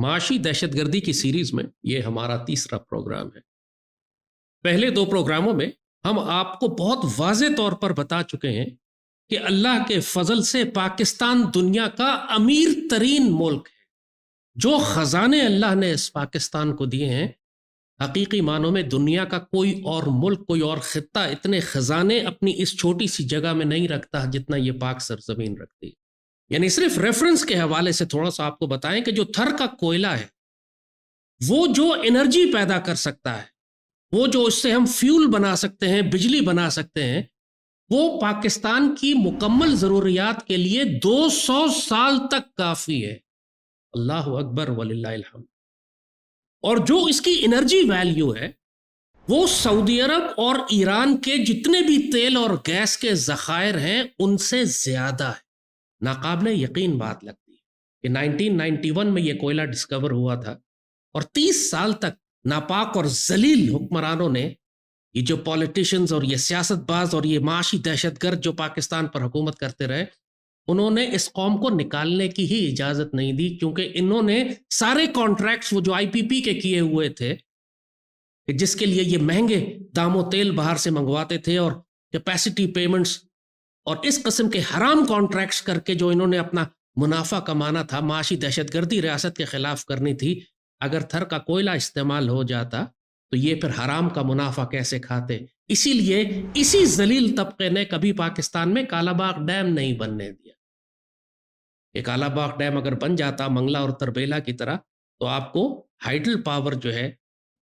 معاشی دہشت گردی کی سیریز میں یہ ہمارا تیسرا پروگرام ہے۔ پہلے دو پروگراموں میں ہم آپ کو بہت واضح طور پر بتا چکے ہیں کہ اللہ کے فضل سے پاکستان دنیا کا امیر ترین ملک ہے۔ جو خزانے اللہ نے اس پاکستان کو دیے ہیں، حقیقی معنوں میں دنیا کا کوئی اور ملک، کوئی اور خطہ اتنے خزانے اپنی اس چھوٹی سی جگہ میں نہیں رکھتا جتنا یہ پاک سرزمین رکھتی ہے۔ یعنی صرف ریفرنس کے حوالے سے تھوڑا سا آپ کو بتائیں کہ جو تھر کا کوئلہ ہے، وہ جو انرجی پیدا کر سکتا ہے، وہ جو اس سے ہم فیول بنا سکتے ہیں، بجلی بنا سکتے ہیں، وہ پاکستان کی مکمل ضروریات کے لیے 200 سال تک کافی ہے۔ اللہ اکبر وللہ الحمد۔ اور جو اس کی انرجی ویلیو ہے، وہ سعودی عرب اور ایران کے جتنے بھی تیل اور گیس کے ذخائر ہیں ان سے زیادہ ہے۔ ناقابل یقین بات لگتی ہے کہ 1991 میں یہ کوئلہ ڈسکور ہوا تھا، اور 30 سال تک ناپاک اور ذلیل حکمرانوں نے، یہ جو پولیٹیشنز اور یہ سیاست باز اور یہ معاشی دہشت گرد جو پاکستان پر حکومت کرتے رہے، انہوں نے اس قوم کو نکالنے کی ہی اجازت نہیں دی، کیونکہ انہوں نے سارے کانٹریکٹس وہ جو IPP کے کیے ہوئے تھے، جس کے لیے یہ مہنگے داموں تیل باہر سے منگواتے تھے اور کیپیسٹی پیمنٹس اور اس قسم کے حرام کانٹریکٹس کر کے جو انہوں نے اپنا منافع کمانا تھا، معاشی دہشت گردی ریاست کے خلاف کرنی تھی، اگر تھر کا کوئلہ استعمال ہو جاتا تو یہ پھر حرام کا منافع کیسے کھاتے؟ اسی لیے اسی ذلیل طبقے نے کبھی پاکستان میں کالا باغ ڈیم نہیں بننے دیا۔ یہ کالا باغ ڈیم اگر بن جاتا منگلا اور تربیلا کی طرح، تو آپ کو ہائیڈل پاور جو ہے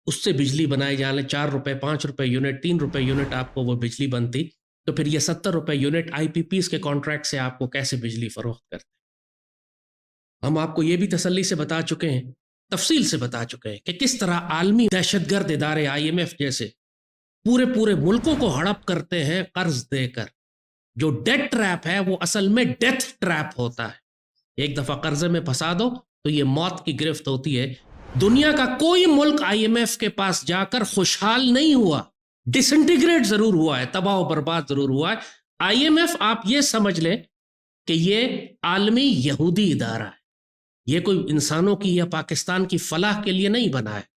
اس سے بجلی بنائی جانے، 4 روپے 5 روپے یونٹ 3 روپے یونٹ آپ کو وہ بجلی بنتی، تو پھر یہ 70 روپے یونٹ IPPs کے کانٹریکٹ سے آپ کو کیسے بجلی فروخت کرتے؟ ہم آپ کو یہ بھی تسلی سے بتا چکے ہیں، تفصیل سے بتا چکے ہیں کہ کس طرح عالمی دہشت گرد ادارے IMF جیسے پورے ملکوں کو ہڑپ کرتے ہیں قرض دے کر۔ جو ڈیٹ ٹریپ ہے وہ اصل میں ڈیتھ ٹریپ ہوتا ہے۔ ایک دفعہ قرضے میں پھنسا دو تو یہ موت کی گرفت ہوتی ہے۔ دنیا کا کوئی ملک IMF کے پاس جا کر خوشحال نہیں ہوا، ڈسنٹیگریٹ ضرور ہوا ہے، تباہ و برباد ضرور ہوا ہے۔ IMF آپ یہ سمجھ لیں کہ یہ عالمی یہودی ادارہ ہے، یہ کوئی انسانوں کی یا پاکستان کی فلاح کے لیے نہیں بنا ہے۔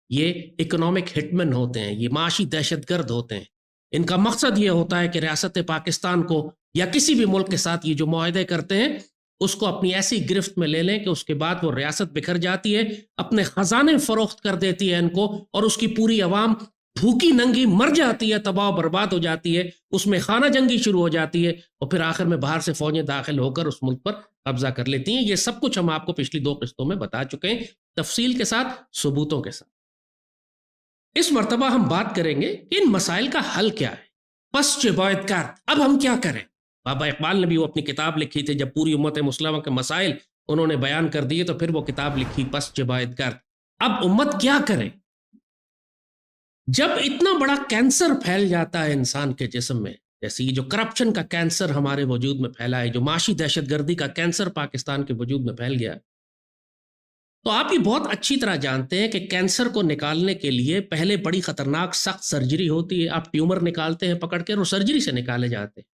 یہ اکنامک ہٹمن ہوتے ہیں، یہ معاشی دہشت گرد ہوتے ہیں۔ ان کا مقصد یہ ہوتا ہے کہ ریاست پاکستان کو یا کسی بھی ملک کے ساتھ یہ جو معاہدے کرتے ہیں اس کو اپنی ایسی گرفت میں لے لیں کہ اس کے بعد وہ ریاست بکھر جاتی ہے، اپنے خزانے فروخت کر دیتی ہے ان کو، اور اس کی پوری عوام بھوکی ننگی مر جاتی ہے، تباہ و برباد ہو جاتی ہے، اس میں خانہ جنگی شروع ہو جاتی ہے، اور پھر آخر میں باہر سے فوجیں داخل ہو کر اس ملک پر قبضہ کر لیتی ہیں۔ یہ سب کچھ ہم آپ کو پچھلی 2 قسطوں میں بتا چکے ہیں، تفصیل کے ساتھ، ثبوتوں کے ساتھ۔ اس مرتبہ ہم بات کریں گے کہ ان مسائل کا حل کیا ہے، پس چه باید کرد، اب ہم کیا کریں؟ بابا اقبال نے بھی وہ اپنی کتاب لکھی تھی، جب پوری امت مسلمہ کے مسائل انہوں نے بیان کر دیے تو پھر وہ کتاب لکھی پس چه باید کرد۔ اب امت کیا کرے؟ جب اتنا بڑا کینسر پھیل جاتا ہے انسان کے جسم میں، جیسے یہ جو کرپشن کا کینسر ہمارے وجود میں پھیلا ہے، جو معاشی دہشت گردی کا کینسر پاکستان کے وجود میں پھیل گیا، تو آپ یہ بہت اچھی طرح جانتے ہیں کہ کینسر کو نکالنے کے لیے پہلے بڑی خطرناک سخت سرجری ہوتی ہے۔ آپ ٹیومر نکالتے ہیں پکڑ کے، اور سرجری سے نکالے جاتے ہیں،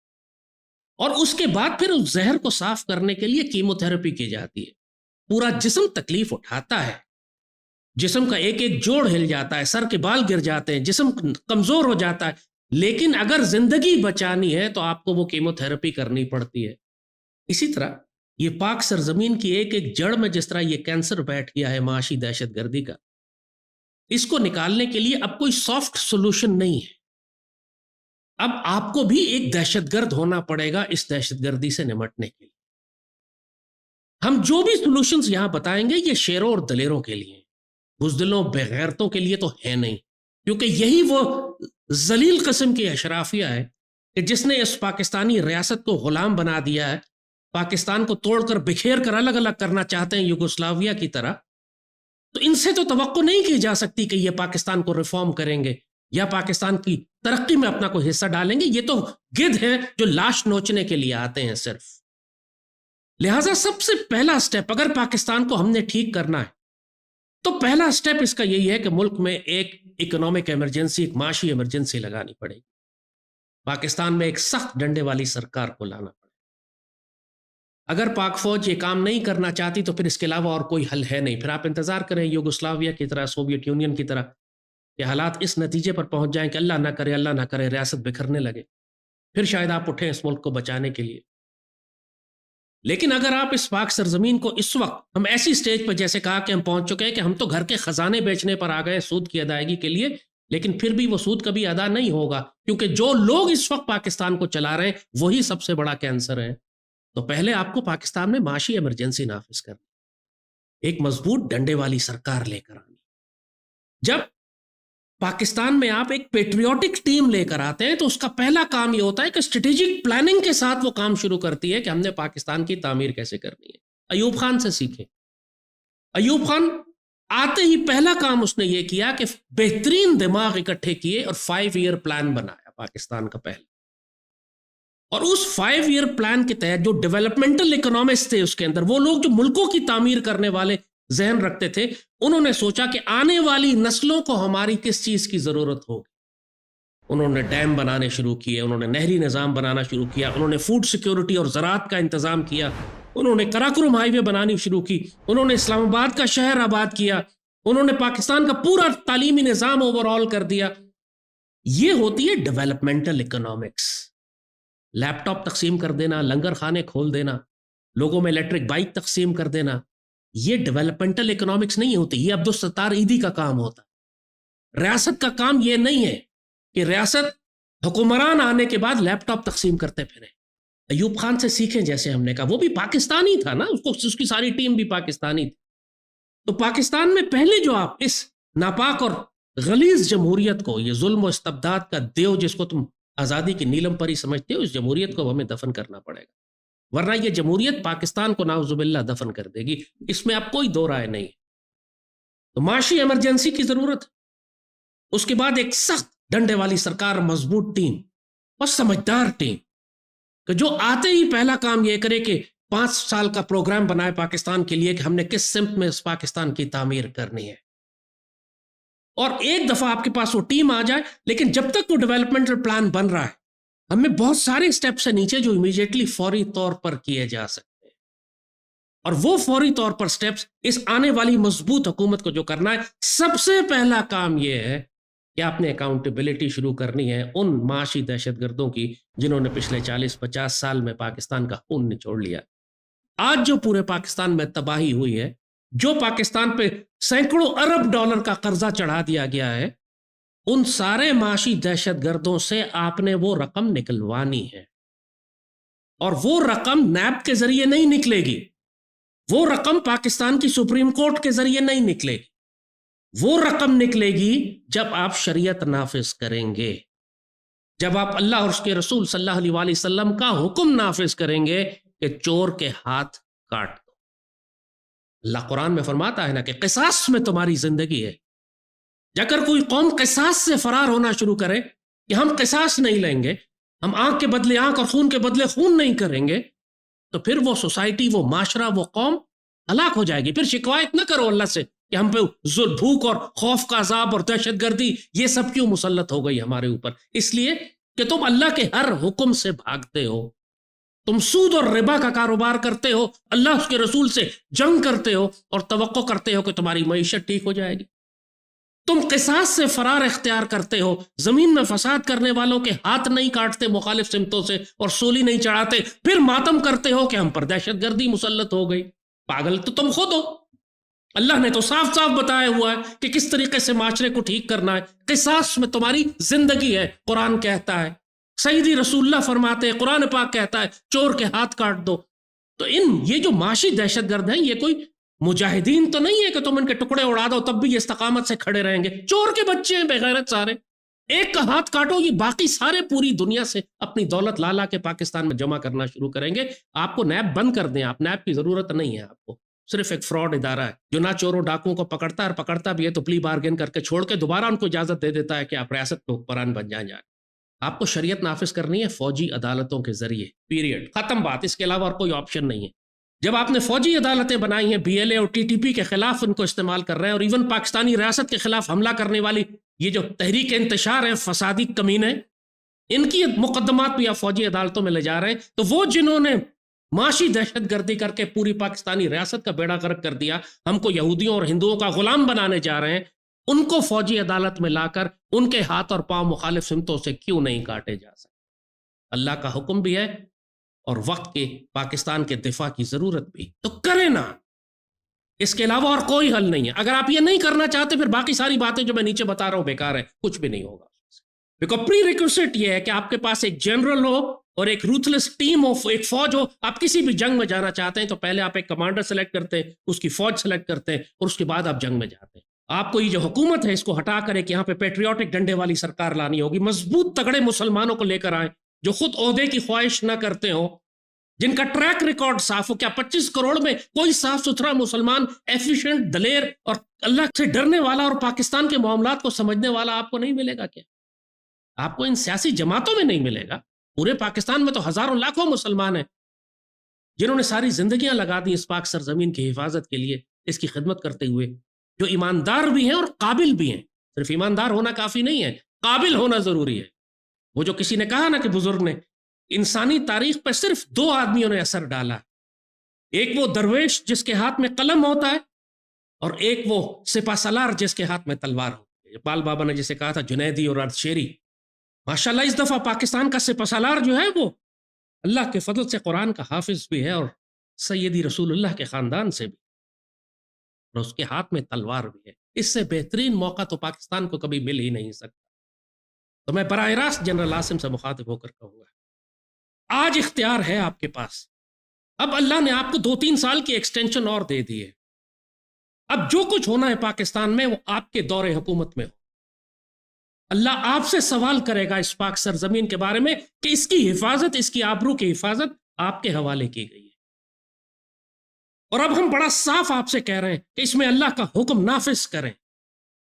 اور اس کے بعد پھر اس زہر کو صاف کرنے کے لیے کیمو تھراپی کی جاتی ہے۔ پورا جسم تکلیف اٹھاتا ہے، جسم کا ایک ایک جوڑ ہل جاتا ہے، سر کے بال گر جاتے ہیں، جسم کمزور ہو جاتا ہے، لیکن اگر زندگی بچانی ہے تو آپ کو وہ کیمو تھراپی کرنی پڑتی ہے۔ اسی طرح یہ پاک سرزمین کی ایک ایک جڑ میں جس طرح یہ کینسر بیٹھ گیا ہے معاشی دہشت گردی کا، اس کو نکالنے کے لیے اب کوئی سافٹ سولوشن نہیں ہے۔ اب آپ کو بھی ایک دہشت گرد ہونا پڑے گا اس دہشت گردی سے نمٹنے کے لیے۔ ہم جو بھی سولوشنز یہاں بتائیں گے یہ شیروں اور دلیروں کے لیے، بزدلوں بغیرتوں کے لیے تو ہے نہیں، کیونکہ یہی وہ ذلیل قسم کی اشرافیہ ہے کہ جس نے اس پاکستانی ریاست کو غلام بنا دیا ہے، پاکستان کو توڑ کر بکھیر کر الگ الگ کرنا چاہتے ہیں یوگوسلاویہ کی طرح۔ تو ان سے تو توقع نہیں کی جا سکتی کہ یہ پاکستان کو ریفارم کریں گے یا پاکستان کی ترقی میں اپنا کوئی حصہ ڈالیں گے۔ یہ تو گدھ ہیں جو لاش نوچنے کے لیے آتے ہیں صرف۔ لہٰذا سب سے پہلا سٹیپ اگر پاکستان کو ہم نے ٹھیک کرنا ہے تو پہلا سٹیپ اس کا یہی ہے کہ ملک میں ایک اکنامک ایمرجنسی، ایک معاشی ایمرجنسی لگانی پڑے گی۔ پاکستان میں ایک سخت ڈنڈے والی سرکار کو لانا پڑے گا۔ اگر پاک فوج یہ کام نہیں کرنا چاہتی تو پھر اس کے علاوہ اور کوئی حل ہے نہیں. پھر آپ انتظار کریں یوگوسلاویہ کی طرح، سوویت یونین کی طرح، کہ حالات اس نتیجے پر پہنچ جائیں کہ اللہ نہ کرے ریاست بکھرنے لگے، پھر شاید آپ اٹھیں اس ملک کو بچانے کے لیے. لیکن اگر آپ اس پاک سرزمین کو اس وقت ہم ایسی سٹیج پر جیسے کہا کہ ہم پہنچ چکے ہیں کہ ہم تو گھر کے خزانے بیچنے پر آ گئے سود کی ادائیگی کے لیے، لیکن پھر بھی وہ سود کبھی ادا نہیں ہوگا، کیونکہ جو لوگ اس وقت پاکستان کو چلا رہے ہیں وہی سب سے بڑا کینسر ہے. تو پہلے آپ کو پاکستان میں معاشی ایمرجنسی نافذ کرنی، ایک مضبوط ڈنڈے والی سرکار لے کر آنی. جب پاکستان میں آپ ایک پیٹریوٹک ٹیم لے کر آتے ہیں تو اس کا پہلا کام یہ ہوتا ہے کہ اسٹریٹجک پلاننگ کے ساتھ وہ کام شروع کرتی ہے کہ ہم نے پاکستان کی تعمیر کیسے کرنی ہے. ایوب خان سے سیکھیں. ایوب خان آتے ہی پہلا کام اس نے یہ کیا کہ بہترین دماغ اکٹھے کیے اور 5 ایئر پلان بنایا پاکستان کا پہلا. اور اس 5 ایئر پلان کے تحت جو ڈیولپمنٹل اکنامسٹ تھے اس کے اندر، وہ لوگ جو ملکوں کی تعمیر کرنے والے ذہن رکھتے تھے، انہوں نے سوچا کہ آنے والی نسلوں کو ہماری کس چیز کی ضرورت ہوگی. انہوں نے ڈیم بنانے شروع کیے، انہوں نے نہری نظام بنانا شروع کیا، انہوں نے فوڈ سیکیورٹی اور زراعت کا انتظام کیا، انہوں نے کراکرم ہائی وے بنانی شروع کی، انہوں نے اسلام آباد کا شہر آباد کیا، انہوں نے پاکستان کا پورا تعلیمی نظام اوور آل کر دیا. یہ ہوتی ہے ڈیولپمنٹل اکنامکس. لیپ ٹاپ تقسیم کر دینا، لنگر خانے کھول دینا، لوگوں میں الیکٹرک بائک تقسیم کر دینا، یہ ڈیولپمنٹل اکنامکس نہیں ہوتی. یہ عبدالستار عیدی کا کام ہوتا. ریاست کا کام یہ نہیں ہے کہ ریاست حکمران آنے کے بعد لیپ ٹاپ تقسیم کرتے پھریں. ایوب خان سے سیکھیں، جیسے ہم نے کہا وہ بھی پاکستانی تھا نا، اس کی ساری ٹیم بھی پاکستانی تھی. تو پاکستان میں پہلے جو آپ اس ناپاک اور غلیظ جمہوریت کو، یہ ظلم و استبداد کا دیو جس کو تم آزادی کی نیلم پری سمجھتے ہو، اس جمہوریت کو ہمیں دفن کرنا پڑے گا، ورنہ یہ جمہوریت پاکستان کو نعوذ باللہ دفن کر دے گی. اس میں اب کوئی دو رائے نہیں. تو معاشی ایمرجنسی کی ضرورت، اس کے بعد ایک سخت ڈنڈے والی سرکار، مضبوط ٹیم اور سمجھدار ٹیم کہ جو آتے ہی پہلا کام یہ کرے کہ 5 سال کا پروگرام بنائے پاکستان کے لیے کہ ہم نے کس سمت میں اس پاکستان کی تعمیر کرنی ہے. اور ایک دفعہ آپ کے پاس وہ ٹیم آ جائے، لیکن جب تک وہ ڈیولپمنٹل پلان بن رہا ہے ہمیں بہت سارے سٹیپس ہیں نیچے جو امیجیٹلی فوری طور پر کیے جا سکتے ہیں. اور وہ فوری طور پر سٹیپس اس آنے والی مضبوط حکومت کو جو کرنا ہے، سب سے پہلا کام یہ ہے کہ آپ نے اکاؤنٹیبلٹی شروع کرنی ہے ان معاشی دہشت گردوں کی جنہوں نے پچھلے 40-50 سال میں پاکستان کا خون نچوڑ لیا. آج جو پورے پاکستان میں تباہی ہوئی ہے، جو پاکستان پہ سینکڑوں ارب ڈالر کا قرضہ چڑھا دیا گیا ہے، ان سارے معاشی دہشت گردوں سے آپ نے وہ رقم نکلوانی ہے. اور وہ رقم نیب کے ذریعے نہیں نکلے گی، وہ رقم پاکستان کی سپریم کورٹ کے ذریعے نہیں نکلے گی، وہ رقم نکلے گی جب آپ شریعت نافذ کریں گے، جب آپ اللہ اور اس کے رسول صلی اللہ علیہ وسلم کا حکم نافذ کریں گے کہ چور کے ہاتھ کاٹ دو. اللہ قرآن میں فرماتا ہے نا کہ قصاص میں تمہاری زندگی ہے. اگر کوئی قوم قصاص سے فرار ہونا شروع کرے کہ ہم قصاص نہیں لیں گے، ہم آنکھ کے بدلے آنکھ اور خون کے بدلے خون نہیں کریں گے، تو پھر وہ سوسائٹی، وہ معاشرہ، وہ قوم ہلاک ہو جائے گی. پھر شکایت نہ کرو اللہ سے کہ ہم پہ بھوک اور خوف کا عذاب اور دہشت گردی یہ سب کیوں مسلط ہو گئی ہمارے اوپر. اس لیے کہ تم اللہ کے ہر حکم سے بھاگتے ہو، تم سود اور ربا کا کاروبار کرتے ہو، اللہ اس کے رسول سے جنگ کرتے ہو اور توقع کرتے ہو کہ تمہاری معیشت ٹھیک ہو جائے گی. تم قصاص سے فرار اختیار کرتے ہو، زمین میں فساد کرنے والوں کے ہاتھ نہیں کاٹتے مخالف سمتوں سے اور سولی نہیں چڑھاتے، پھر ماتم کرتے ہو کہ ہم پر دہشت گردی مسلط ہو گئی. پاگل تو تم خود ہو. اللہ نے تو صاف صاف بتایا ہوا ہے کہ کس طریقے سے معاشرے کو ٹھیک کرنا ہے. قصاص میں تمہاری زندگی ہے، قرآن کہتا ہے، سیدی رسول اللہ فرماتے ہیں، قرآن پاک کہتا ہے چور کے ہاتھ کاٹ دو. تو یہ جو معاشی دہشت گرد ہیں، یہ کوئی مجاہدین تو نہیں ہے کہ تم ان کے ٹکڑے اڑا دو تب بھی یہ استقامت سے کھڑے رہیں گے. چور کے بچے ہیں بے غیرت سارے. ایک کا ہاتھ کاٹو، یہ باقی سارے پوری دنیا سے اپنی دولت لا کے پاکستان میں جمع کرنا شروع کریں گے. آپ کو نیب بند کر دیں، آپ نیب کی ضرورت نہیں ہے. آپ کو صرف ایک فراڈ ادارہ ہے جو نہ چوروں ڈاکوں کو پکڑتا ہے، اور پکڑتا بھی ہے تو پلی بارگین کر کے چھوڑ کے دوبارہ ان کو اجازت دے دیتا ہے کہ آپ ریاست کے حکمران بن جائیں. آپ کو شریعت نافذ کرنی ہے فوجی عدالتوں کے ذریعے، پیریڈ، ختم بات. اس کے علاوہ اور کوئی آپشن نہیں ہے. جب آپ نے فوجی عدالتیں بنائی ہیں، بی ایل اے اور ٹی ٹی پی کے خلاف ان کو استعمال کر رہے ہیں، اور ایون پاکستانی ریاست کے خلاف حملہ کرنے والی یہ جو تحریک انتشار ہے، فسادی کمینے، ان کی مقدمات بھی آپ فوجی عدالتوں میں لے جا رہے ہیں. تو وہ جنہوں نے معاشی دہشت گردی کر کے پوری پاکستانی ریاست کا بیڑا غرق کر دیا، ہم کو یہودیوں اور ہندوؤں کا غلام بنانے جا رہے ہیں، ان کو فوجی عدالت میں لا کر ان کے ہاتھ اور پاؤں مخالف سمتوں سے کیوں نہیں کاٹے جا سکتے؟ اللہ کا حکم بھی ہے اور وقت کے پاکستان کے دفاع کی ضرورت بھی، تو کریں نا، اس کے علاوہ اور کوئی حل نہیں ہے۔ اگر آپ یہ نہیں کرنا چاہتے پھر باقی ساری باتیں جو میں نیچے بتا رہا ہوں بیکار ہے، کچھ بھی نہیں ہوگا۔ بیکاز پری ریکویزٹ یہ ہے کہ آپ کے پاس ایک جنرل ہو اور ایک روتھلیس ٹیم ہو، ایک فوج ہو۔ آپ کسی بھی جنگ میں جانا چاہتے ہیں تو پہلے آپ ایک کمانڈر سلیکٹ کرتے ہیں، اس کی فوج سلیکٹ کرتے ہیں، اور اس کے بعد آپ جنگ میں جاتے ہیں۔ آپ کو یہ جو حکومت ہے اس کو ہٹا کر ایک یہاں پہ پیٹریوٹک ڈنڈے والی سرکار لانی ہوگی، مضبوط تگڑے مسلمانوں کو لے کر آئیں جو خود عہدے کی خواہش نہ کرتے ہوں، جن کا ٹریک ریکارڈ صاف ہو۔ کیا 25 کروڑ میں کوئی صاف ستھرا مسلمان ایفیشینٹ، دلیر اور اللہ سے ڈرنے والا اور پاکستان کے معاملات کو سمجھنے والا آپ کو نہیں ملے گا؟ کیا آپ کو ان سیاسی جماعتوں میں نہیں ملے گا؟ پورے پاکستان میں تو ہزاروں لاکھوں مسلمان ہیں جنہوں نے ساری زندگیاں لگا دی اس پاک سرزمین کی حفاظت کے لیے، اس کی خدمت کرتے ہوئے، جو ایماندار بھی ہیں اور قابل بھی ہیں۔ صرف ایماندار ہونا کافی نہیں ہے، قابل ہونا ضروری ہے۔ وہ جو کسی نے کہا نا کہ بزرگ نے، انسانی تاریخ پہ صرف 2 آدمیوں نے اثر ڈالا، ایک وہ درویش جس کے ہاتھ میں قلم ہوتا ہے، اور ایک وہ سپہ سالار جس کے ہاتھ میں تلوار ہوتی ہے۔ اقبال بابا نے جسے کہا تھا جنیدی اور ارد-شیری، ماشاءاللہ اس دفعہ پاکستان کا سپہ سالار جو ہے وہ اللہ کے فضل سے قرآن کا حافظ بھی ہے اور سیدی رسول اللہ کے خاندان سے بھی، اور اس کے ہاتھ میں تلوار بھی ہے۔ اس سے بہترین موقع تو پاکستان کو کبھی مل ہی نہیں سکتا۔ تو میں براہ راست جنرل عاصم سے مخاطب ہو کر کہوں گا، آج اختیار ہے آپ کے پاس۔ اب اللہ نے آپ کو 2-3 سال کی ایکسٹینشن اور دے دی ہے۔ اب جو کچھ ہونا ہے پاکستان میں وہ آپ کے دور حکومت میں ہو۔ اللہ آپ سے سوال کرے گا اس پاک سرزمین کے بارے میں کہ اس کی حفاظت، اس کی آبرو کی حفاظت آپ کے حوالے کی گئی ہے۔ اور اب ہم بڑا صاف آپ سے کہہ رہے ہیں کہ اس میں اللہ کا حکم نافذ کریں۔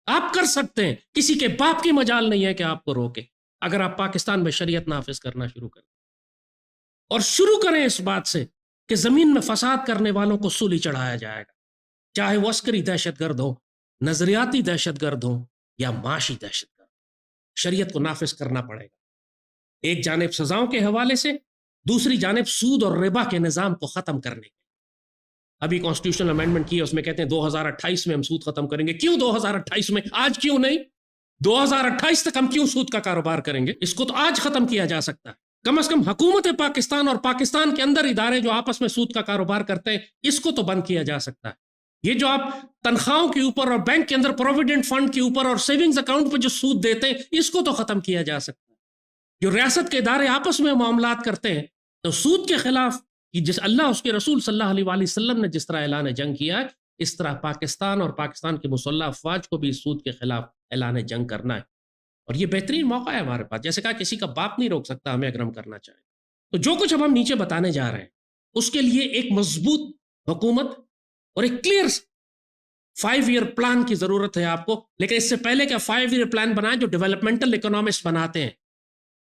آپ کر سکتے ہیں، کسی کے باپ کی مجال نہیں ہے کہ آپ کو روکے، اگر آپ پاکستان میں شریعت نافذ کرنا شروع کریں، اور شروع کریں اس بات سے کہ زمین میں فساد کرنے والوں کو سولی چڑھایا جائے گا، چاہے وہ عسکری دہشت گرد ہو، نظریاتی دہشت گرد ہو یا معاشی دہشت گرد، شریعت کو نافذ کرنا پڑے گا۔ ایک جانب سزاؤں کے حوالے سے، دوسری جانب سود اور ربا کے نظام کو ختم کرنے کے۔ ابھی کانسٹیٹیوشنل امینڈمنٹ کی ہے، اس میں کہتے ہیں 2028 میں ہم سود ختم کریں گے۔ کیوں 2028 میں؟ آج کیوں نہیں؟ 2028 تک ہم کیوں سود کا کاروبار کریں گے؟ اس کو تو آج ختم کیا جا سکتا ہے۔ کم از کم حکومت پاکستان اور پاکستان کے اندر ادارے جو آپس میں سود کا کاروبار کرتے ہیں، اس کو تو بند کیا جا سکتا ہے۔ یہ جو آپ تنخواہوں کے اوپر اور بینک کے اندر پروویڈنٹ فنڈ کے اوپر اور سیونگز اکاؤنٹ پہ جو سود دیتے ہیں، اس کو تو ختم کیا جا سکتا ہے۔ جو ریاست کے ادارے آپس میں معاملات کرتے ہیں، تو سود کے خلاف جس اللہ اس کے رسول صلی اللہ علیہ وآلہ وسلم نے جس طرح اعلان جنگ کیا ہے، اس طرح پاکستان اور پاکستان کی مسلح افواج کو بھی سود کے خلاف اعلان جنگ کرنا ہے۔ اور یہ بہترین موقع ہے ہمارے پاس۔ جیسے کہا کسی کا باپ نہیں روک سکتا ہمیں اگر ہم کرنا چاہیں۔ تو جو کچھ اب ہم نیچے بتانے جا رہے ہیں، اس کے لیے ایک مضبوط حکومت اور ایک کلیئر 5 ایئر پلان کی ضرورت ہے آپ کو۔ لیکن اس سے پہلے کہ 5 ایئر پلان بنائیں جو ڈیولپمنٹل اکنامسٹ بناتے ہیں،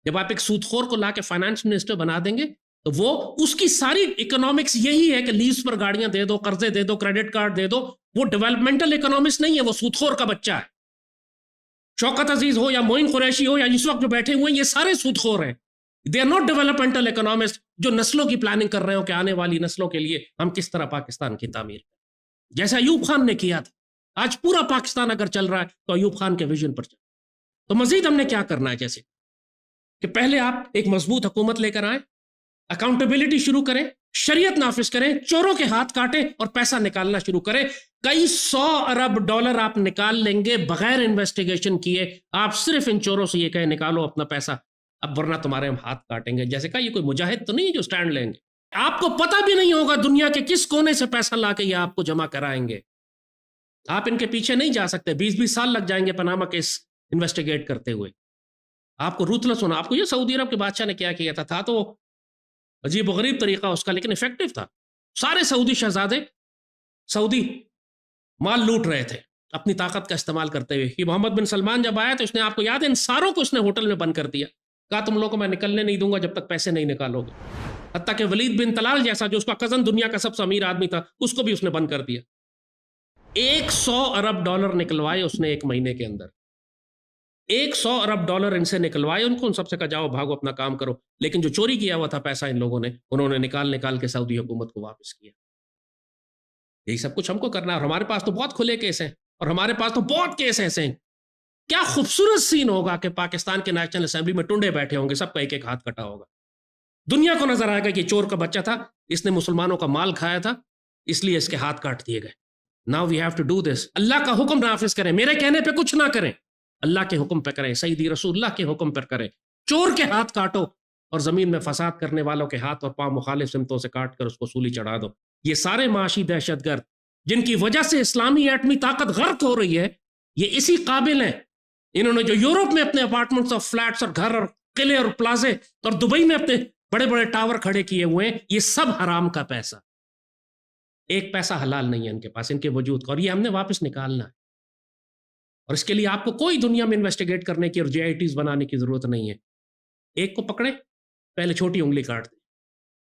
جب آپ ایک سود خور کو لا کے فائنانس منسٹر بنا دیں گے تو وہ اس کی ساری اکنامکس یہی ہے کہ لیز پر گاڑیاں دے دو، قرضے دے دو، کریڈٹ کارڈ دے دو۔ وہ ڈیولپمنٹل اکنامکس نہیں ہے، وہ سود خور کا بچہ ہے۔ شوکت عزیز ہو یا معین قریشی ہو یا اس وقت جو بیٹھے ہوئے ہیں، یہ سارے سود خور ہیں۔ They are not developmental economist جو نسلوں کی پلاننگ کر رہے ہو کہ آنے والی نسلوں کے لیے ہم کس طرح پاکستان کی تعمیر کریں، جیسا ایوب خان نے کیا تھا۔ آج پورا پاکستان اگر چل رہا ہے تو ایوب خان کے ویژن پر چل۔ تو مزید ہم نے کیا کرنا ہے، جیسے کہ پہلے آپ ایک مضبوط حکومت لے کر آئیں، اکاؤنٹیبلٹی شروع کریں، شریعت نافذ کریں، چوروں کے ہاتھ کاٹیں اور پیسہ نکالنا شروع کریں۔ کئی 100 ارب ڈالر آپ نکال لیں گے بغیر انویسٹیگیشن کیے۔ آپ صرف ان چوروں سے یہ کہیں نکالو اپنا پیسہ، اب ورنہ تمہارے ہم ہاتھ کاٹیں گے۔ جیسے کہا یہ کوئی مجاہد تو نہیں جو سٹینڈ لیں گے۔ آپ کو پتہ بھی نہیں ہوگا دنیا کے کس کونے سے پیسہ لا کے یہ آپ کو جمع کرائیں گے۔ آپ ان کے پیچھے نہیں جا سکتے، 20 سال لگ جائیں گے پاناما کیس انویسٹیگیٹ کرتے ہوئے۔ آپ کو روتلس ہونا۔ آپ کو یہ سعودی عرب کے بادشاہ نے کیا کیا تھا تو عجیب و غریب طریقہ اس کا، لیکن افیکٹو تھا۔ سارے سعودی شہزادے سعودی مال لوٹ رہے تھے اپنی طاقت کا استعمال کرتے ہوئے۔ یہ محمد بن سلمان جب آیا تو اس نے، آپ کو یاد ہے، ان ساروں کو اس نے ہوٹل میں بند کر دیا، کہا تم لوگوں کو میں نکلنے نہیں دوں گا جب تک پیسے نہیں نکالو گے۔ حتیٰ کہ ولید بن طلال جیسا جو اس کا کزن دنیا کا سب سے امیر آدمی تھا، اس کو بھی اس نے بند کر دیا۔ 100 ارب ڈالر نکلوائے اس نے 1 مہینے کے اندر۔ $100 ارب ان سے نکلوائے ان کو، ان سب سے کہا جاؤ بھاگو اپنا کام کرو، لیکن جو چوری کیا ہوا تھا پیسہ ان لوگوں نے، انہوں نے نکال کے سعودی حکومت کو واپس کیا۔ یہی سب کچھ ہم کو کرنا ہے، اور ہمارے پاس تو بہت کھلے کیس ہیں، اور ہمارے پاس تو بہت کیس ایسے ہیں۔ کیا خوبصورت سین ہوگا کہ پاکستان کے نیشنل اسمبلی میں ٹنڈے بیٹھے ہوں گے، سب کا ایک ایک ہاتھ کٹا ہوگا، دنیا کو نظر آئے گا کہ یہ چور کا بچہ تھا، اس نے مسلمانوں کا مال کھایا تھا، اس لیے اس کے ہاتھ کاٹ دیے گئے۔ Now we have to do this. اللہ کا حکم نافذ کریں، میرے کہنے پہ کچھ نہ کریں، اللہ کے حکم پہ کریں، سیدی رسول اللہ کے حکم پر کریں۔ چور کے ہاتھ کاٹو اور زمین میں فساد کرنے والوں کے ہاتھ اور پاؤں مخالف سمتوں سے کاٹ کر اس کو سولی چڑھا دو۔ یہ سارے معاشی دہشت گرد جن کی وجہ سے اسلامی ایٹمی طاقت غرق ہو رہی ہے، یہ اسی قابل ہیں۔ انہوں نے جو یورپ میں اپنے اپارٹمنٹس اور فلیٹس اور گھر اور قلعے اور پلازے اور دبئی میں اپنے بڑے بڑے ٹاور کھڑے کیے ہوئے ہیں، یہ سب حرام کا پیسہ، ایک پیسہ حلال نہیں ہے ان کے پاس، ان کے وجود کا، اور یہ ہم نے واپس نکالنا ہے۔ اور اس کے لیے آپ کو کوئی دنیا میں انویسٹیگیٹ کرنے کی اور جے آئی ٹیز بنانے کی ضرورت نہیں ہے۔ ایک کو پکڑے، پہلے چھوٹی انگلی کاٹ دیں،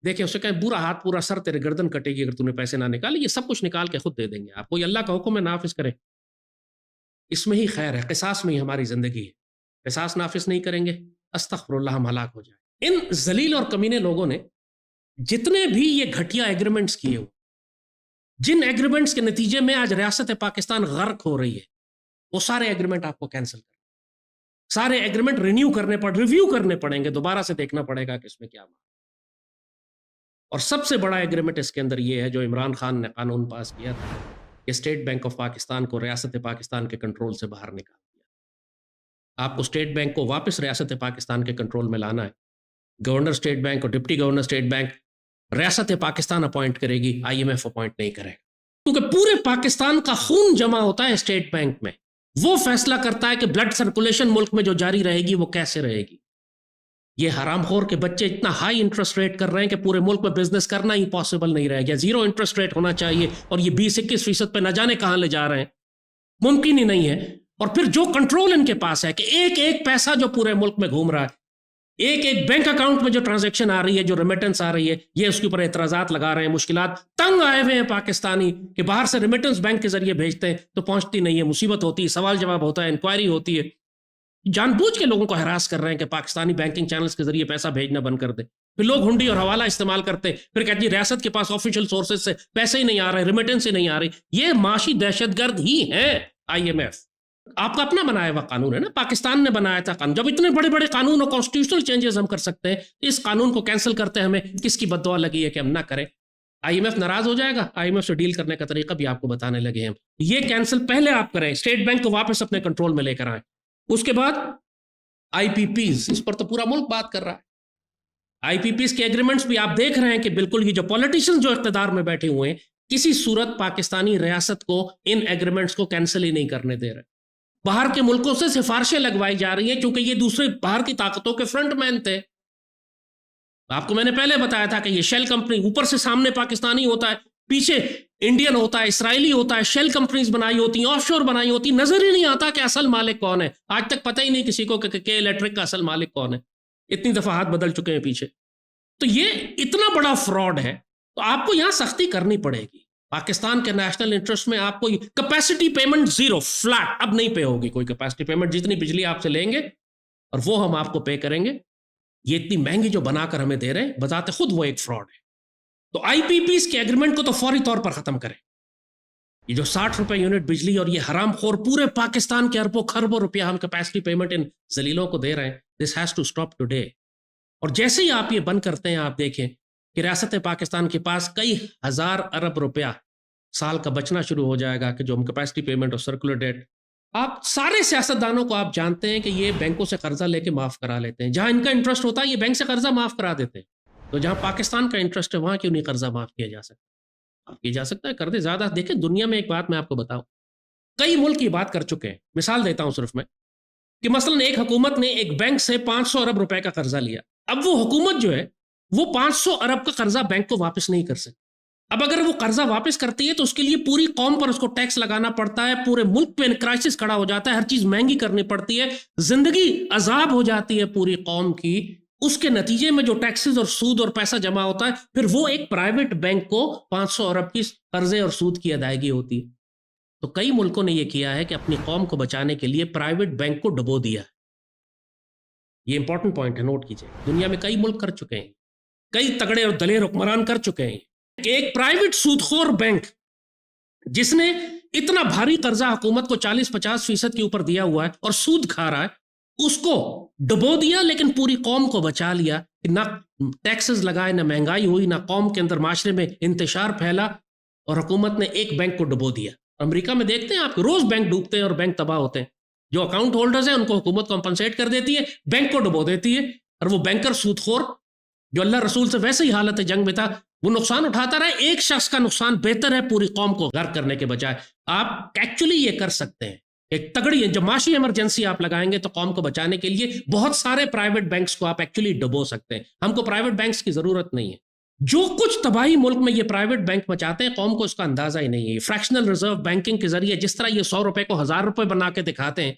دیکھیں اسے کہیں پورا ہاتھ پورا سر تیرے گردن کٹے گی اگر تم نے پیسے نہ نکالے، یہ سب کچھ نکال کے خود دے دیں گے آپ کو۔ یہ اللہ کا حکم ہے، نافذ کریں، اس میں ہی خیر ہے، قصاص میں ہی ہماری زندگی ہے۔ قصاص نافذ نہیں کریں گے، استغفر اللہ، ہم ہلاک ہو جائیں۔ ان ذلیل اور کمینے لوگوں نے جتنے بھی یہ گھٹیا ایگریمنٹس کیے ہوئے، جن ایگریمنٹس کے نتیجے میں آج ریاست پاکستان غرق ہو رہی ہے، وہ سارے ایگریمنٹ آپ کو کینسل کریں، سارے ایگریمنٹ ریویو کرنے پڑیں گے، دوبارہ سے دیکھنا پڑے گا کہ اس میں کیا معنی۔ اور سب سے بڑا ایگریمنٹ اس کے اندر یہ ہے جو عمران خان نے قانون پاس کیا تھا کہ اسٹیٹ بینک آف پاکستان کو ریاست پاکستان کے کنٹرول سے باہر نکال دیا۔ آپ کو اسٹیٹ بینک کو واپس ریاست پاکستان کے کنٹرول میں لانا ہے۔ گورنر اسٹیٹ بینک اور ڈپٹی گورنر اسٹیٹ بینک ریاست پاکستان اپوائنٹ کرے گی، آئی ایم ایف اپوائنٹ نہیں کرے گا، کیونکہ پورے پاکستان کا خون جمع ہوتا ہے اسٹیٹ بینک میں، وہ فیصلہ کرتا ہے کہ بلڈ سرکولیشن ملک میں جو جاری رہے گی وہ کیسے رہے گی۔ یہ حرام خور کے بچے اتنا ہائی انٹرسٹ ریٹ کر رہے ہیں کہ پورے ملک میں بزنس کرنا ہی پاسبل نہیں رہے گا، 0 انٹرسٹ ریٹ ہونا چاہیے، اور یہ 20-21% پہ نہ جانے کہاں لے جا رہے ہیں، ممکن ہی نہیں ہے۔ اور پھر جو کنٹرول ان کے پاس ہے کہ ایک ایک پیسہ جو پورے ملک میں گھوم رہا ہے، ایک ایک بینک اکاؤنٹ میں جو ٹرانزیکشن آ رہی ہے، جو ریمیٹنس آ رہی ہے، یہ اس کے اوپر اعتراضات لگا رہے ہیں، مشکلات، تنگ آئے ہوئے ہیں پاکستانی کہ باہر سے ریمیٹنس بینک کے ذریعے بھیجتے ہیں تو پہنچتی نہیں ہے، مصیبت ہوتی ہے، سوال جواب ہوتا ہے، انکوائری ہوتی ہے، جان بوجھ کے لوگوں کو ہراس کر رہے ہیں کہ پاکستانی بینکنگ چینلز کے ذریعے پیسہ بھیجنا بند کر دے، پھر لوگ ہنڈی اور حوالہ استعمال کرتے ہیں، پھر کہتے ہیں ریاست کے پاس آفیشیل سورسز سے پیسے ہی نہیں آ رہے، ریمیٹنس ہی نہیں آ رہی۔ یہ معاشی دہشت گرد ہی ہیں آئی ایم ایف۔ آپ کا اپنا بنایا ہوا قانون ہے نا، پاکستان نے بنایا تھا قانون۔ جب اتنے بڑے بڑے قانون اور کانسٹیٹیوشنل چینجز ہم کر سکتے ہیں، اس قانون کو کینسل کرتے ہیں، ہمیں کس کی بد دعا لگی ہے کہ ہم نہ کریں؟ آئی ایم ایف ناراض ہو جائے گا، آئی ایم ایف سے ڈیل کرنے کا طریقہ بھی آپ کو بتانے لگے ہیں ہم۔ یہ کینسل پہلے آپ کریں، اسٹیٹ بینک کو واپس اپنے کنٹرول میں لے کر آئیں۔ اس کے بعد آئی پی پیز، اس پر تو پورا ملک بات کر رہا ہے۔ آئی پی پیز کے ایگریمنٹس بھی آپ دیکھ رہے ہیں کہ بالکل یہ جو پولیٹیشین جو اقتدار میں بیٹھے ہوئے ہیں، کسی صورت پاکستانی ریاست کو ان ایگریمنٹس کو کینسل ہی نہیں کرنے دے رہے۔ باہر کے ملکوں سے سفارشیں لگوائی جا رہی ہیں کیونکہ یہ دوسرے باہر کی طاقتوں کے فرنٹ مین تھے۔ آپ کو میں نے پہلے بتایا تھا کہ یہ شیل کمپنی اوپر سے سامنے پاکستانی ہوتا ہے، پیچھے انڈین ہوتا ہے، اسرائیلی ہوتا ہے، شیل کمپنیز بنائی ہوتی ہیں، آف شور بنائی ہوتی ہیں، نظر ہی نہیں آتا کہ اصل مالک کون ہے۔ آج تک پتہ ہی نہیں کسی کو کہ الیکٹرک کا اصل مالک کون ہے، اتنی دفعہ ہاتھ بدل چکے ہیں پیچھے۔ تو یہ اتنا بڑا فراڈ ہے، تو آپ کو یہاں سختی کرنی پڑے گی۔ پاکستان کے نیشنل انٹرسٹ میں آپ کو کیپیسٹی پیمنٹ 0 فلیٹ اب نہیں پے ہوگی، کوئی کیپیسٹی پیمنٹ، جتنی بجلی آپ سے لیں گے اور وہ ہم آپ کو پے کریں گے۔ یہ اتنی مہنگی جو بنا کر ہمیں دے رہے ہیں، بذات خود وہ ایک فراڈ ہے۔ تو آئی پی پیز کے ایگریمنٹ کو تو فوری طور پر ختم کریں۔ یہ جو 60 روپے یونٹ بجلی اور یہ حرام خور پورے پاکستان کے اربوں خربوں روپیہ ہم کیپیسٹی پیمنٹ ان ذلیلوں کو دے رہے ہیں، this has to stop today. اور جیسے ہی آپ یہ بند کرتے ہیں، آپ دیکھیں کہ ریاست پاکستان کے پاس کئی ہزار ارب روپیہ سال کا بچنا شروع ہو جائے گا کہ جو ہم کیپیسٹی پیمنٹ اور سرکولر ڈیٹ، آپ سارے سیاستدانوں کو آپ جانتے ہیں کہ یہ بینکوں سے قرضہ لے کے معاف کرا لیتے ہیں، جہاں ان کا انٹرسٹ ہوتا ہے یہ بینک سے قرضہ معاف کرا دیتے ہیں، تو جہاں پاکستان کا انٹرسٹ ہے وہاں کیوں نہیں قرضہ معاف کیا جا سکتا؟ آپ کیا جا سکتا ہے، کر دے زیادہ۔ دیکھیں دنیا میں ایک بات میں آپ کو بتاؤں، کئی ملک کی بات کر چکے ہیں، مثال دیتا ہوں صرف میں، کہ مثلا ایک حکومت نے ایک بینک سے 500 ارب روپے کا قرضہ لیا، اب وہ حکومت جو ہے وہ 500 ارب کا قرضہ بینک کو واپس نہیں کر سکتی۔ اب اگر وہ قرضہ واپس کرتی ہے تو اس کے لیے پوری قوم پر اس کو ٹیکس لگانا پڑتا ہے، پورے ملک پہ کرائسس کھڑا ہو جاتا ہے، ہر چیز مہنگی کرنی پڑتی ہے، زندگی عذاب ہو جاتی ہے پوری قوم کی۔ اس کے نتیجے میں جو ٹیکسز اور سود اور پیسہ جمع ہوتا ہے، پھر وہ ایک پرائیویٹ بینک کو 500 ارب کی قرضے اور سود کی ادائیگی ہوتی ہے۔ تو کئی ملکوں نے یہ کیا ہے کہ اپنی قوم کو بچانے کے لیے پرائیویٹ بینک کو ڈبو دیا. یہ امپورٹنٹ پوائنٹ ہے، نوٹ کیجئے. دنیا میں کئی ملک کر چکے ہیں، کئی تگڑے اور دلیر حکمران کر چکے ہیں کہ ایک پرائیویٹ سود خور بینک جس نے اتنا بھاری قرضہ حکومت کو 40-50% کے اوپر دیا ہوا ہے اور سود کھا رہا ہے، اس کو ڈبو دیا، لیکن پوری قوم کو بچا لیا. نہ ٹیکسز لگائے، نہ مہنگائی ہوئی، نہ قوم کے اندر معاشرے میں انتشار پھیلا، اور حکومت نے ایک بینک کو ڈبو دیا. امریکہ میں دیکھتے ہیں آپ روز بینک ڈوبتے ہیں اور بینک تباہ ہوتے ہیں. جو اکاؤنٹ ہولڈرز ہیں ان کو حکومت کمپنسیٹ کر دیتی ہے، بینک کو ڈبو دیتی ہے، اور وہ بینکر سود خور جو اللہ رسول سے ویسے ہی حالت جنگ میں تھا وہ نقصان اٹھاتا رہا. ایک شخص کا نقصان بہتر ہے پوری قوم کو غرق کرنے کے بجائے. آپ ایکچولی یہ کر سکتے ہیں، ایک تگڑی جب معاشی ایمرجنسی آپ لگائیں گے تو قوم کو بچانے کے لیے بہت سارے پرائیویٹ بینکس کو آپ ایکچولی ڈبو سکتے ہیں. ہم کو پرائیویٹ بینکس کی ضرورت نہیں ہے. جو کچھ تباہی ملک میں یہ پرائیویٹ بینک مچاتے ہیں قوم کو اس کا اندازہ ہی نہیں ہے. فریکشنل ریزرو بینکنگ کے ذریعے جس طرح یہ 100 روپے کو 1000 روپے بنا کے دکھاتے ہیں،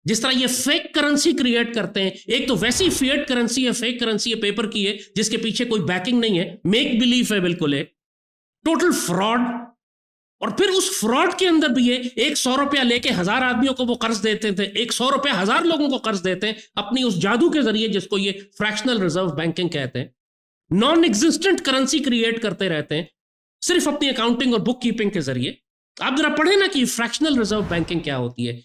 جس طرح یہ فیک کرنسی کریٹ کرتے ہیں، ایک تو ویسی فیٹ کرنسی ہے، فیک کرنسی ہے، پیپر کی ہے جس کے پیچھے کوئی بیکنگ نہیں ہے، میک بلیف ہے، بالکل ہے ٹوٹل فراڈ. اور پھر اس فراڈ کے اندر بھی یہ 100 روپیہ لے کے 1000 آدمیوں کو وہ قرض دیتے تھے، 100 روپے 1000 لوگوں کو قرض دیتے ہیں اپنی اس جادو کے ذریعے جس کو یہ فریکشنل ریزرو بینکنگ کہتے ہیں. نان ایگزسٹنٹ کرنسی کریٹ کرتے رہتے ہیں صرف اپنی اکاؤنٹنگ اور بک کیپنگ کے ذریعے. آپ ذرا پڑھیں نا کہ فریکشنل ریزرو بینکنگ کیا ہوتی ہے.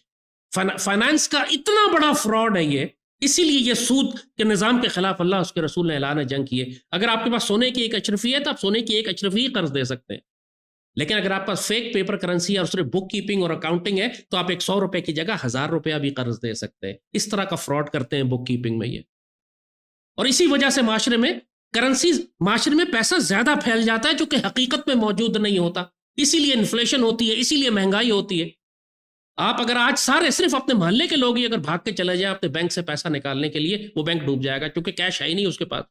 فائنانس کا اتنا بڑا فراڈ ہے یہ، اسی لیے یہ سود کے نظام کے خلاف اللہ اس کے رسول نے اعلان جنگ کی ہے. اگر آپ کے پاس سونے کی ایک اچرفی ہے تو آپ سونے کی ایک اچرفی ہی قرض دے سکتے ہیں، لیکن اگر آپ پاس فیک پیپر کرنسی ہے اور صرف بک کیپنگ اور اکاؤنٹنگ ہے تو آپ 100 روپے کی جگہ 1000 روپیہ بھی قرض دے سکتے ہیں. اس طرح کا فراڈ کرتے ہیں بک کیپنگ میں یہ. اور اسی وجہ سے معاشرے میں کرنسی، معاشرے میں پیسہ زیادہ پھیل جاتا ہے جو کہ حقیقت میں موجود نہیں ہوتا. اسی لیے انفلیشن ہوتی ہے، اسی لیے مہنگائی ہوتی ہے. آپ اگر آج سارے صرف اپنے محلے کے لوگ ہی اگر بھاگ کے چلے جائیں اپنے بینک سے پیسہ نکالنے کے لیے، وہ بینک ڈوب جائے گا کیونکہ کیش ہے ہی نہیں اس کے پاس.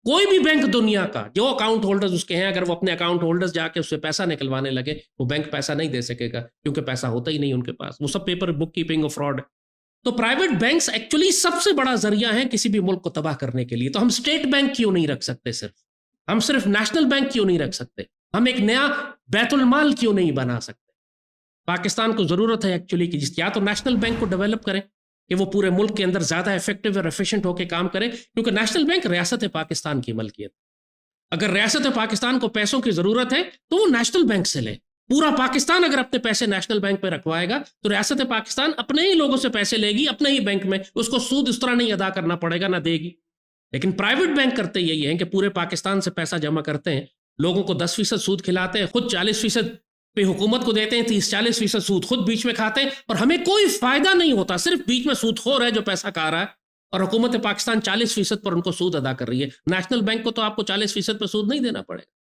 کوئی بھی بینک دنیا کا جو اکاؤنٹ ہولڈرز اس کے ہیں، اگر وہ اپنے اکاؤنٹ ہولڈرز جا کے اس سے پیسہ نکلوانے لگے، وہ بینک پیسہ نہیں دے سکے گا کیونکہ پیسہ ہوتا ہی نہیں ان کے پاس. وہ سب پیپر بک کیپنگ اور فراڈ. تو پرائیویٹ بینکس ایکچولی سب سے بڑا ذریعہ ہے کسی بھی ملک کو تباہ کرنے کے لیے. تو ہم اسٹیٹ بینک کیوں نہیں رکھ سکتے؟ ہم صرف نیشنل بینک کیوں نہیں رکھ سکتے؟ ہم ایک نیا بیت المال کیوں نہیں بنا سکتے؟ پاکستان کو ضرورت ہے ایکچولی کہ یا تو نیشنل بینک کو ڈیولپ کریں کہ وہ پورے ملک کے اندر زیادہ ایفیکٹو اور ایفیشنٹ ہو کے کام کرے، کیونکہ نیشنل بینک ریاست پاکستان کی ملکیت. اگر ریاست پاکستان کو پیسوں کی ضرورت ہے تو وہ نیشنل بینک سے لے. پورا پاکستان اگر اپنے پیسے نیشنل بینک پہ رکھوائے گا تو ریاست پاکستان اپنے ہی لوگوں سے پیسے لے گی اپنے ہی بینک میں، اس کو سود اس طرح نہیں ادا کرنا پڑے گا، نہ دے گی. لیکن پرائیویٹ بینک کرتے یہی ہیں کہ پورے پاکستان سے پیسہ جمع کرتے ہیں، لوگوں کو 10% سود کھلاتے ہیں، خود 40% پہ حکومت کو دیتے ہیں، 30-40% سود خود بیچ میں کھاتے ہیں، اور ہمیں کوئی فائدہ نہیں ہوتا. صرف بیچ میں سود خور ہے جو پیسہ کھا رہا ہے، اور حکومت پاکستان 40% پر ان کو سود ادا کر رہی ہے. نیشنل بینک کو تو آپ کو 40% پر سود نہیں دینا پڑے گا،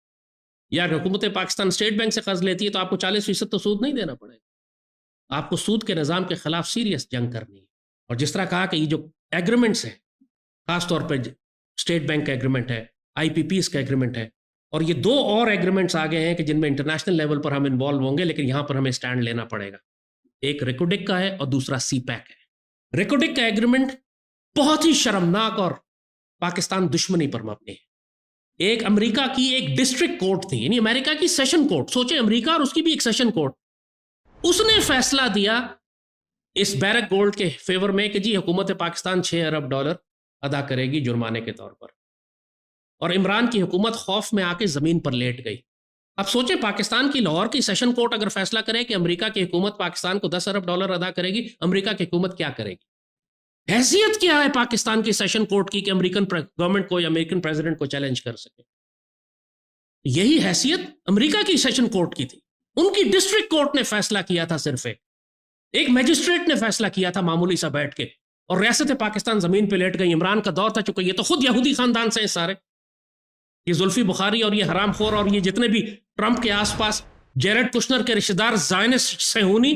یا حکومت پاکستان اسٹیٹ بینک سے قرض لیتی ہے تو آپ کو 40% تو سود نہیں دینا پڑے گا. آپ کو سود کے نظام کے خلاف سیریس جنگ کرنی ہے. اور جس طرح کہا کہ یہ جو ایگریمنٹس ہیں، خاص طور پہ اسٹیٹ بینک کا ایگریمنٹ ہے، آئی پی پیز کا ایگریمنٹ ہے، اور یہ 2 اور ایگریمنٹس آگے ہیں کہ جن میں انٹرنیشنل لیول پر ہم انوالو ہوں گے، لیکن یہاں پر ہمیں سٹینڈ لینا پڑے گا. ایک ریکوڈک کا ہے اور دوسرا سی پیک ہے. ریکوڈک کا ایگریمنٹ بہت ہی شرمناک اور پاکستان دشمنی پر مبنی ہے. ایک امریکہ کی ایک ڈسٹرکٹ کورٹ تھی، یعنی امریکہ کی سیشن کورٹ، سوچیں امریکہ اور اس کی بھی ایک سیشن کورٹ، اس نے فیصلہ دیا اس بیرک گولڈ کے فیور میں کہ جی حکومت پاکستان $6 ارب ادا کرے گی جرمانے کے طور پر. اور عمران کی حکومت خوف میں آ کے زمین پر لیٹ گئی. اب سوچیں پاکستان کی لاہور کی سیشن کورٹ اگر فیصلہ کرے کہ امریکہ کی حکومت پاکستان کو $10 ارب ادا کرے گی، امریکہ کی حکومت کیا کرے گی؟ حیثیت کیا ہے پاکستان کی سیشن کورٹ کی کہ امریکن گورنمنٹ کو یا امریکن پریزیڈنٹ کو چیلنج کر سکے؟ یہی حیثیت امریکہ کی سیشن کورٹ کی تھی. ان کی ڈسٹرکٹ کورٹ نے فیصلہ کیا تھا، صرف ایک میجسٹریٹ نے فیصلہ کیا تھا معمولی سا بیٹھ کے، اور ریاست پاکستان زمین پہ لیٹ گئی. عمران کا دور تھا، چونکہ یہ تو خود یہودی خاندان سے ہیں سارے، یہ زلفی بخاری اور یہ حرام خور اور یہ جتنے بھی ٹرمپ کے آس پاس جیرڈ کشنر کے رشتہ دار زائنسٹ صہیونی،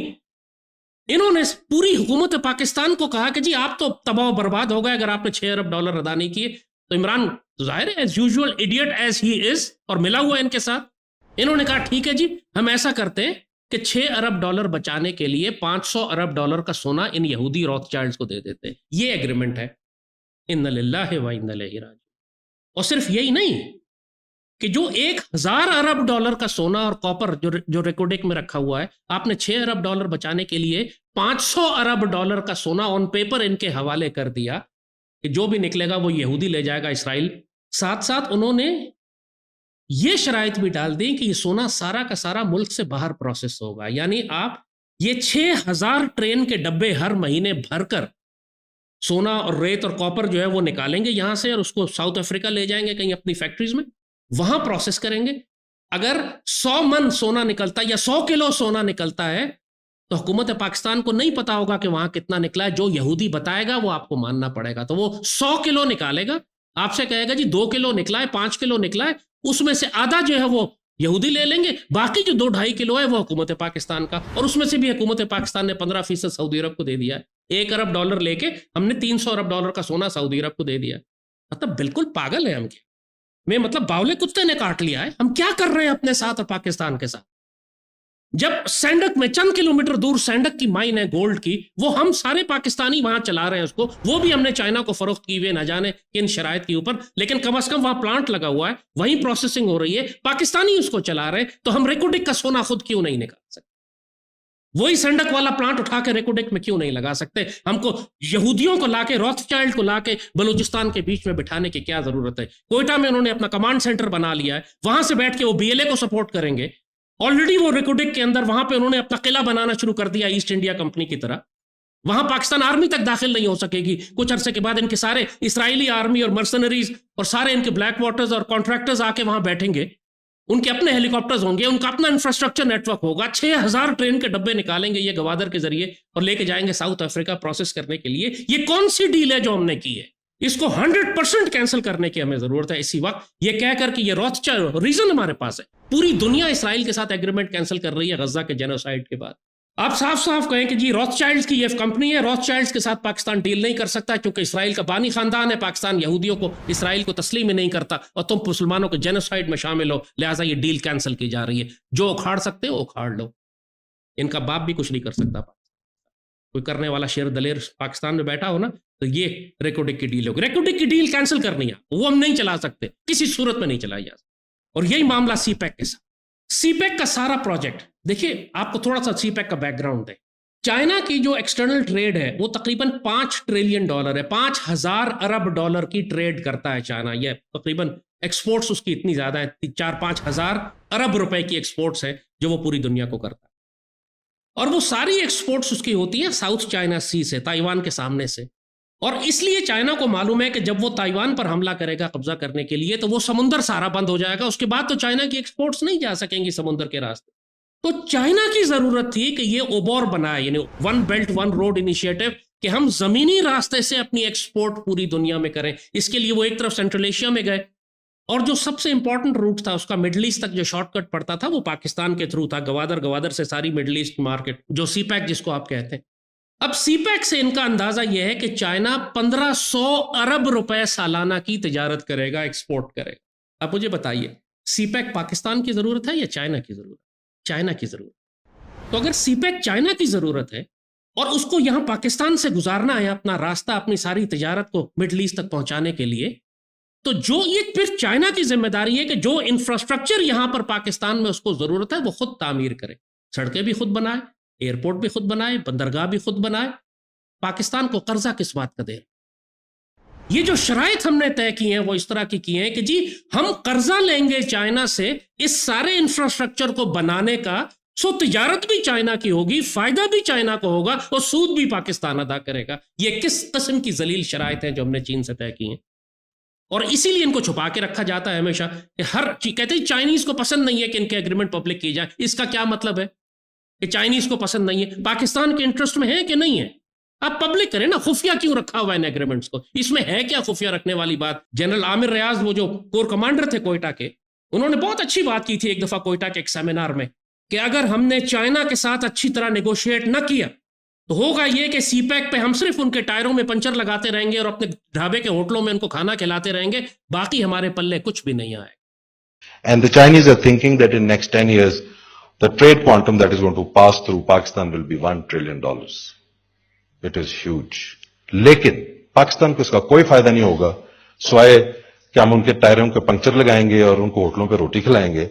انہوں نے پوری حکومت پاکستان کو کہا کہ جی آپ تو تباہ و برباد ہو گئے اگر آپ نے $6 ارب ادا نہیں کیے. تو عمران ظاہر ہے as usual idiot as he is, اور ملا ہوا ان کے ساتھ. انہوں نے کہا ٹھیک ہے جی ہم ایسا کرتے ہیں کہ $6 ارب بچانے کے لیے $500 ارب کا سونا ان یہودی روتھ چائلڈز کو دے دیتے ہیں. یہ ایگریمنٹ ہے. ان للہ و انا الیہ راجعون. اور صرف یہی نہیں کہ جو 1000 ارب ڈالر کا سونا اور کاپر جو ریکوڈک میں رکھا ہوا ہے، آپ نے 6 ارب ڈالر بچانے کے لیے 500 ارب ڈالر کا سونا آن پیپر ان کے حوالے کر دیا کہ جو بھی نکلے گا وہ یہودی لے جائے گا اسرائیل. ساتھ ساتھ انہوں نے یہ شرائط بھی ڈال دی کہ یہ سونا سارا کا سارا ملک سے باہر پروسیس ہوگا. یعنی آپ یہ 6000 ٹرین کے ڈبے ہر مہینے بھر کر سونا اور ریت اور کاپر جو ہے وہ نکالیں گے یہاں سے اور اس کو ساؤتھ افریقہ لے جائیں گے کہیں اپنی فیکٹریز میں، وہاں پروسیس کریں گے. اگر 100 من سونا نکلتا ہے یا 100 کلو سونا نکلتا ہے تو حکومت پاکستان کو نہیں پتا ہوگا کہ وہاں کتنا نکلا ہے. جو یہودی بتائے گا وہ آپ کو ماننا پڑے گا. تو وہ 100 کلو نکالے گا، آپ سے کہے گا جی 2 کلو نکلا ہے، 5 کلو نکلا ہے، اس میں سے آدھا جو ہے وہ یہودی لے لیں گے، باقی جو 2-2.5 کلو ہے وہ حکومت پاکستان کا. اور اس میں سے بھی حکومت پاکستان نے 15% سعودی عرب کو دے دیا ہے. 1 ارب ڈالر لے کے ہم نے 300 ارب ڈالر کا سونا سعودی عرب کو دے دیا. مطلب بالکل پاگل ہے ہم کیا میں، مطلب باولے کتے نے کاٹ لیا ہے. ہم کیا کر رہے ہیں اپنے ساتھ اور پاکستان کے ساتھ؟ جب سینڈک میں چند کلومیٹر دور سینڈک کی مائن ہے گولڈ کی، وہ ہم سارے پاکستانی وہاں چلا رہے ہیں اس کو، وہ بھی ہم نے چائنا کو فروخت کی ہوئے نہ جانے کن شرائط کے اوپر، لیکن کم از کم وہاں پلانٹ لگا ہوا ہے، وہیں پروسیسنگ ہو رہی ہے، پاکستانی اس کو چلا رہے ہیں. تو ہم ریکوڈک کا سونا خود کیوں نہیں نکال سکتے؟ وہی سینڈک والا پلانٹ اٹھا کے ریکوڈک میں کیوں نہیں لگا سکتے؟ ہم کو یہودیوں کو لا کے، روتھ چائلڈ کو لا کے بلوچستان کے بیچ میں بٹھانے کی کیا ضرورت ہے؟ کوئٹہ میں انہوں نے اپنا کمانڈ سینٹر بنا لیا ہے، وہاں سے بیٹھ کے وہ BLA کو سپورٹ کریں گے. آلریڈی وہ ریکوڈک کے اندر وہاں پہ انہوں نے اپنا قلعہ بنانا شروع کر دیا ایسٹ انڈیا کمپنی کی طرح. وہاں پاکستان آرمی تک داخل نہیں ہو سکے گی. کچھ عرصے کے بعد ان کے سارے اسرائیلی آرمی اور مرسنریز اور سارے ان کے بلیک واٹرز اور کانٹریکٹرز آ کے وہاں بیٹھیں گے. ان کے اپنے ہیلی کاپٹرز ہوں گے، ان کا اپنا انفراسٹرکچر نیٹ ورک ہوگا. 6000 ٹرین کے ڈبے نکالیں گے یہ گوادر کے ذریعے اور لے کے جائیں گے ساؤتھ افریقہ پروسیس کرنے کے لیے. یہ کون سی ڈیل ہے جو ہم نے کی ہے؟ اس کو 100% کینسل کرنے کی ہمیں ضرورت ہے اسی وقت. یہ کہہ کر کہ یہ روتھ چائلڈ ریزن ہمارے پاس ہے. پوری دنیا اسرائیل کے ساتھ ایگریمنٹ کینسل کر رہی ہے غزہ کے جینوسائیڈ کے بعد. آپ صاف صاف کہیں کہ جی روتھ چائلڈز کی یہ کمپنی ہے، روتھ چائلڈز کے ساتھ پاکستان ڈیل نہیں کر سکتا کیونکہ اسرائیل کا بانی خاندان ہے، پاکستان یہودیوں کو اسرائیل کو تسلیم ہی نہیں کرتا اور تم مسلمانوں کے جینوسائیڈ میں شامل ہو، لہٰذا یہ ڈیل کینسل کی جا رہی ہے. جو اکھاڑ سکتے ہو اکھاڑ لو. ان کا باپ بھی کچھ نہیں کر سکتا. کوئی کرنے والا شیر دلیر پاکستان میں بیٹھا ہو نا تو یہ ریکوڈک کی ڈیل ہوگی. ریکوڈک کی ڈیل کینسل کرنی ہے، وہ ہم نہیں چلا سکتے، کسی صورت میں نہیں چلائی جا سکتی. اور یہی معاملہ سی پیک کے ساتھ. سی پیک کا سارا پروجیکٹ دیکھیے، آپ کو تھوڑا سا سی پیک کا بیک گراؤنڈ ہے. چائنا کی جو ایکسٹرنل ٹریڈ ہے وہ تقریباً $5 ٹریلین ہے. 5000 ارب ڈالر کی ٹریڈ کرتا ہے چائنا. یہ تقریباً ایکسپورٹس اس کی اتنی زیادہ ہے، 4-5 ہزار ارب روپے کی ایکسپورٹس ہے جو وہ پوری دنیا کو کرتا ہے. اور وہ ساری ایکسپورٹس اس کی ہوتی ہے ساؤتھ چائنا سی سے، تائیوان کے سامنے سے. اور اس لیے چائنا کو معلوم ہے کہ جب وہ تائیوان پر حملہ کرے گا قبضہ کرنے کے لیے تو وہ سمندر سارا بند ہو جائے گا. اس کے بعد تو چائنا کی ایکسپورٹس نہیں جا سکیں گی سمندر کے راستے. تو چائنا کی ضرورت تھی کہ یہ اوبور بنائے، یعنی one belt one road initiative, کہ ہم زمینی راستے سے اپنی ایکسپورٹ پوری دنیا میں کریں. اس کے لیے وہ ایک طرف سینٹرل ایشیا میں گئے اور جو سب سے امپورٹنٹ روٹ تھا اس کا مڈل ایسٹ تک جو شارٹ کٹ پڑتا تھا وہ پاکستان کے تھرو تھا. گوادر سے ساری مڈل ایسٹ مارکیٹ جو سی پیک جس کو آپ کہتے ہیں. اب سی پیک سے ان کا اندازہ یہ ہے کہ چائنا 1500 ارب روپے سالانہ کی تجارت کرے گا، ایکسپورٹ کرے گا. اب مجھے بتائیے سی پیک پاکستان کی ضرورت ہے یا چائنا کی ضرورت؟ چائنا کی ضرورت. تو اگر سی پیک چائنا کی ضرورت ہے اور اس کو یہاں پاکستان سے گزارنا ہے اپنا راستہ، اپنی ساری تجارت کو مڈل ایسٹ تک پہنچانے کے لیے، تو جو یہ پھر چائنا کی ذمہ داری ہے کہ جو انفراسٹرکچر یہاں پر پاکستان میں اس کو ضرورت ہے وہ خود تعمیر کرے. سڑکیں بھی خود بنائے، ایئرپورٹ بھی خود بنائے، بندرگاہ بھی خود بنائے. پاکستان کو قرضہ کس بات کا دے؟ یہ جو شرائط ہم نے طے کی ہیں وہ اس طرح کی ہیں کہ جی ہم قرضہ لیں گے چائنا سے اس سارے انفراسٹرکچر کو بنانے کا، سو تجارت بھی چائنا کی ہوگی، فائدہ بھی چائنا کو ہوگا اور سود بھی پاکستان ادا کرے گا. یہ کس قسم کی ذلیل شرائط ہیں جو ہم نے چین سے طے کی ہیں؟ اور اسی لیے ان کو چھپا کے رکھا جاتا ہے ہمیشہ کہ کہتے ہیں چائنیز کو پسند نہیں ہے کہ ان کے ایگریمنٹ پبلک کی جائے. اس کا کیا مطلب ہے کہ چائنیز کو پسند نہیں ہے؟ پاکستان کے انٹرسٹ میں ہے کہ نہیں ہے؟ آپ پبلک کریں نا. خفیہ کیوں رکھا ہوا ہے ان ایگریمنٹس کو؟ اس میں ہے کیا خفیہ رکھنے والی بات؟ جنرل عامر ریاض وہ جو کور کمانڈر تھے کوئٹہ کے، انہوں نے بہت اچھی بات کی تھی ایک دفعہ کوئٹہ کے ایک سیمینار میں کہ اگر ہم نے چائنا کے ساتھ اچھی طرح نیگوشیٹ نہ کیا تو ہوگا یہ کہ سی پیک پہ ہم صرف ان کے ٹائروں میں پنچر لگاتے رہیں گے اور اپنے ڈھابے کے ہوٹلوں میں ان کو کھانا کھلاتے رہیں گے، باقی ہمارے پلے کچھ بھی نہیں آئے. And the Chinese are thinking that in next 10 years, the trade quantum that is going to pass through Pakistan will be $1 trillion. It is huge. لیکن پاکستان کو اس کا کوئی فائدہ نہیں ہوگا سوائے کہ ہم ان کے ٹائروں کے پنکچر لگائیں گے اور ان کو ہوٹلوں پہ روٹی کھلائیں گے.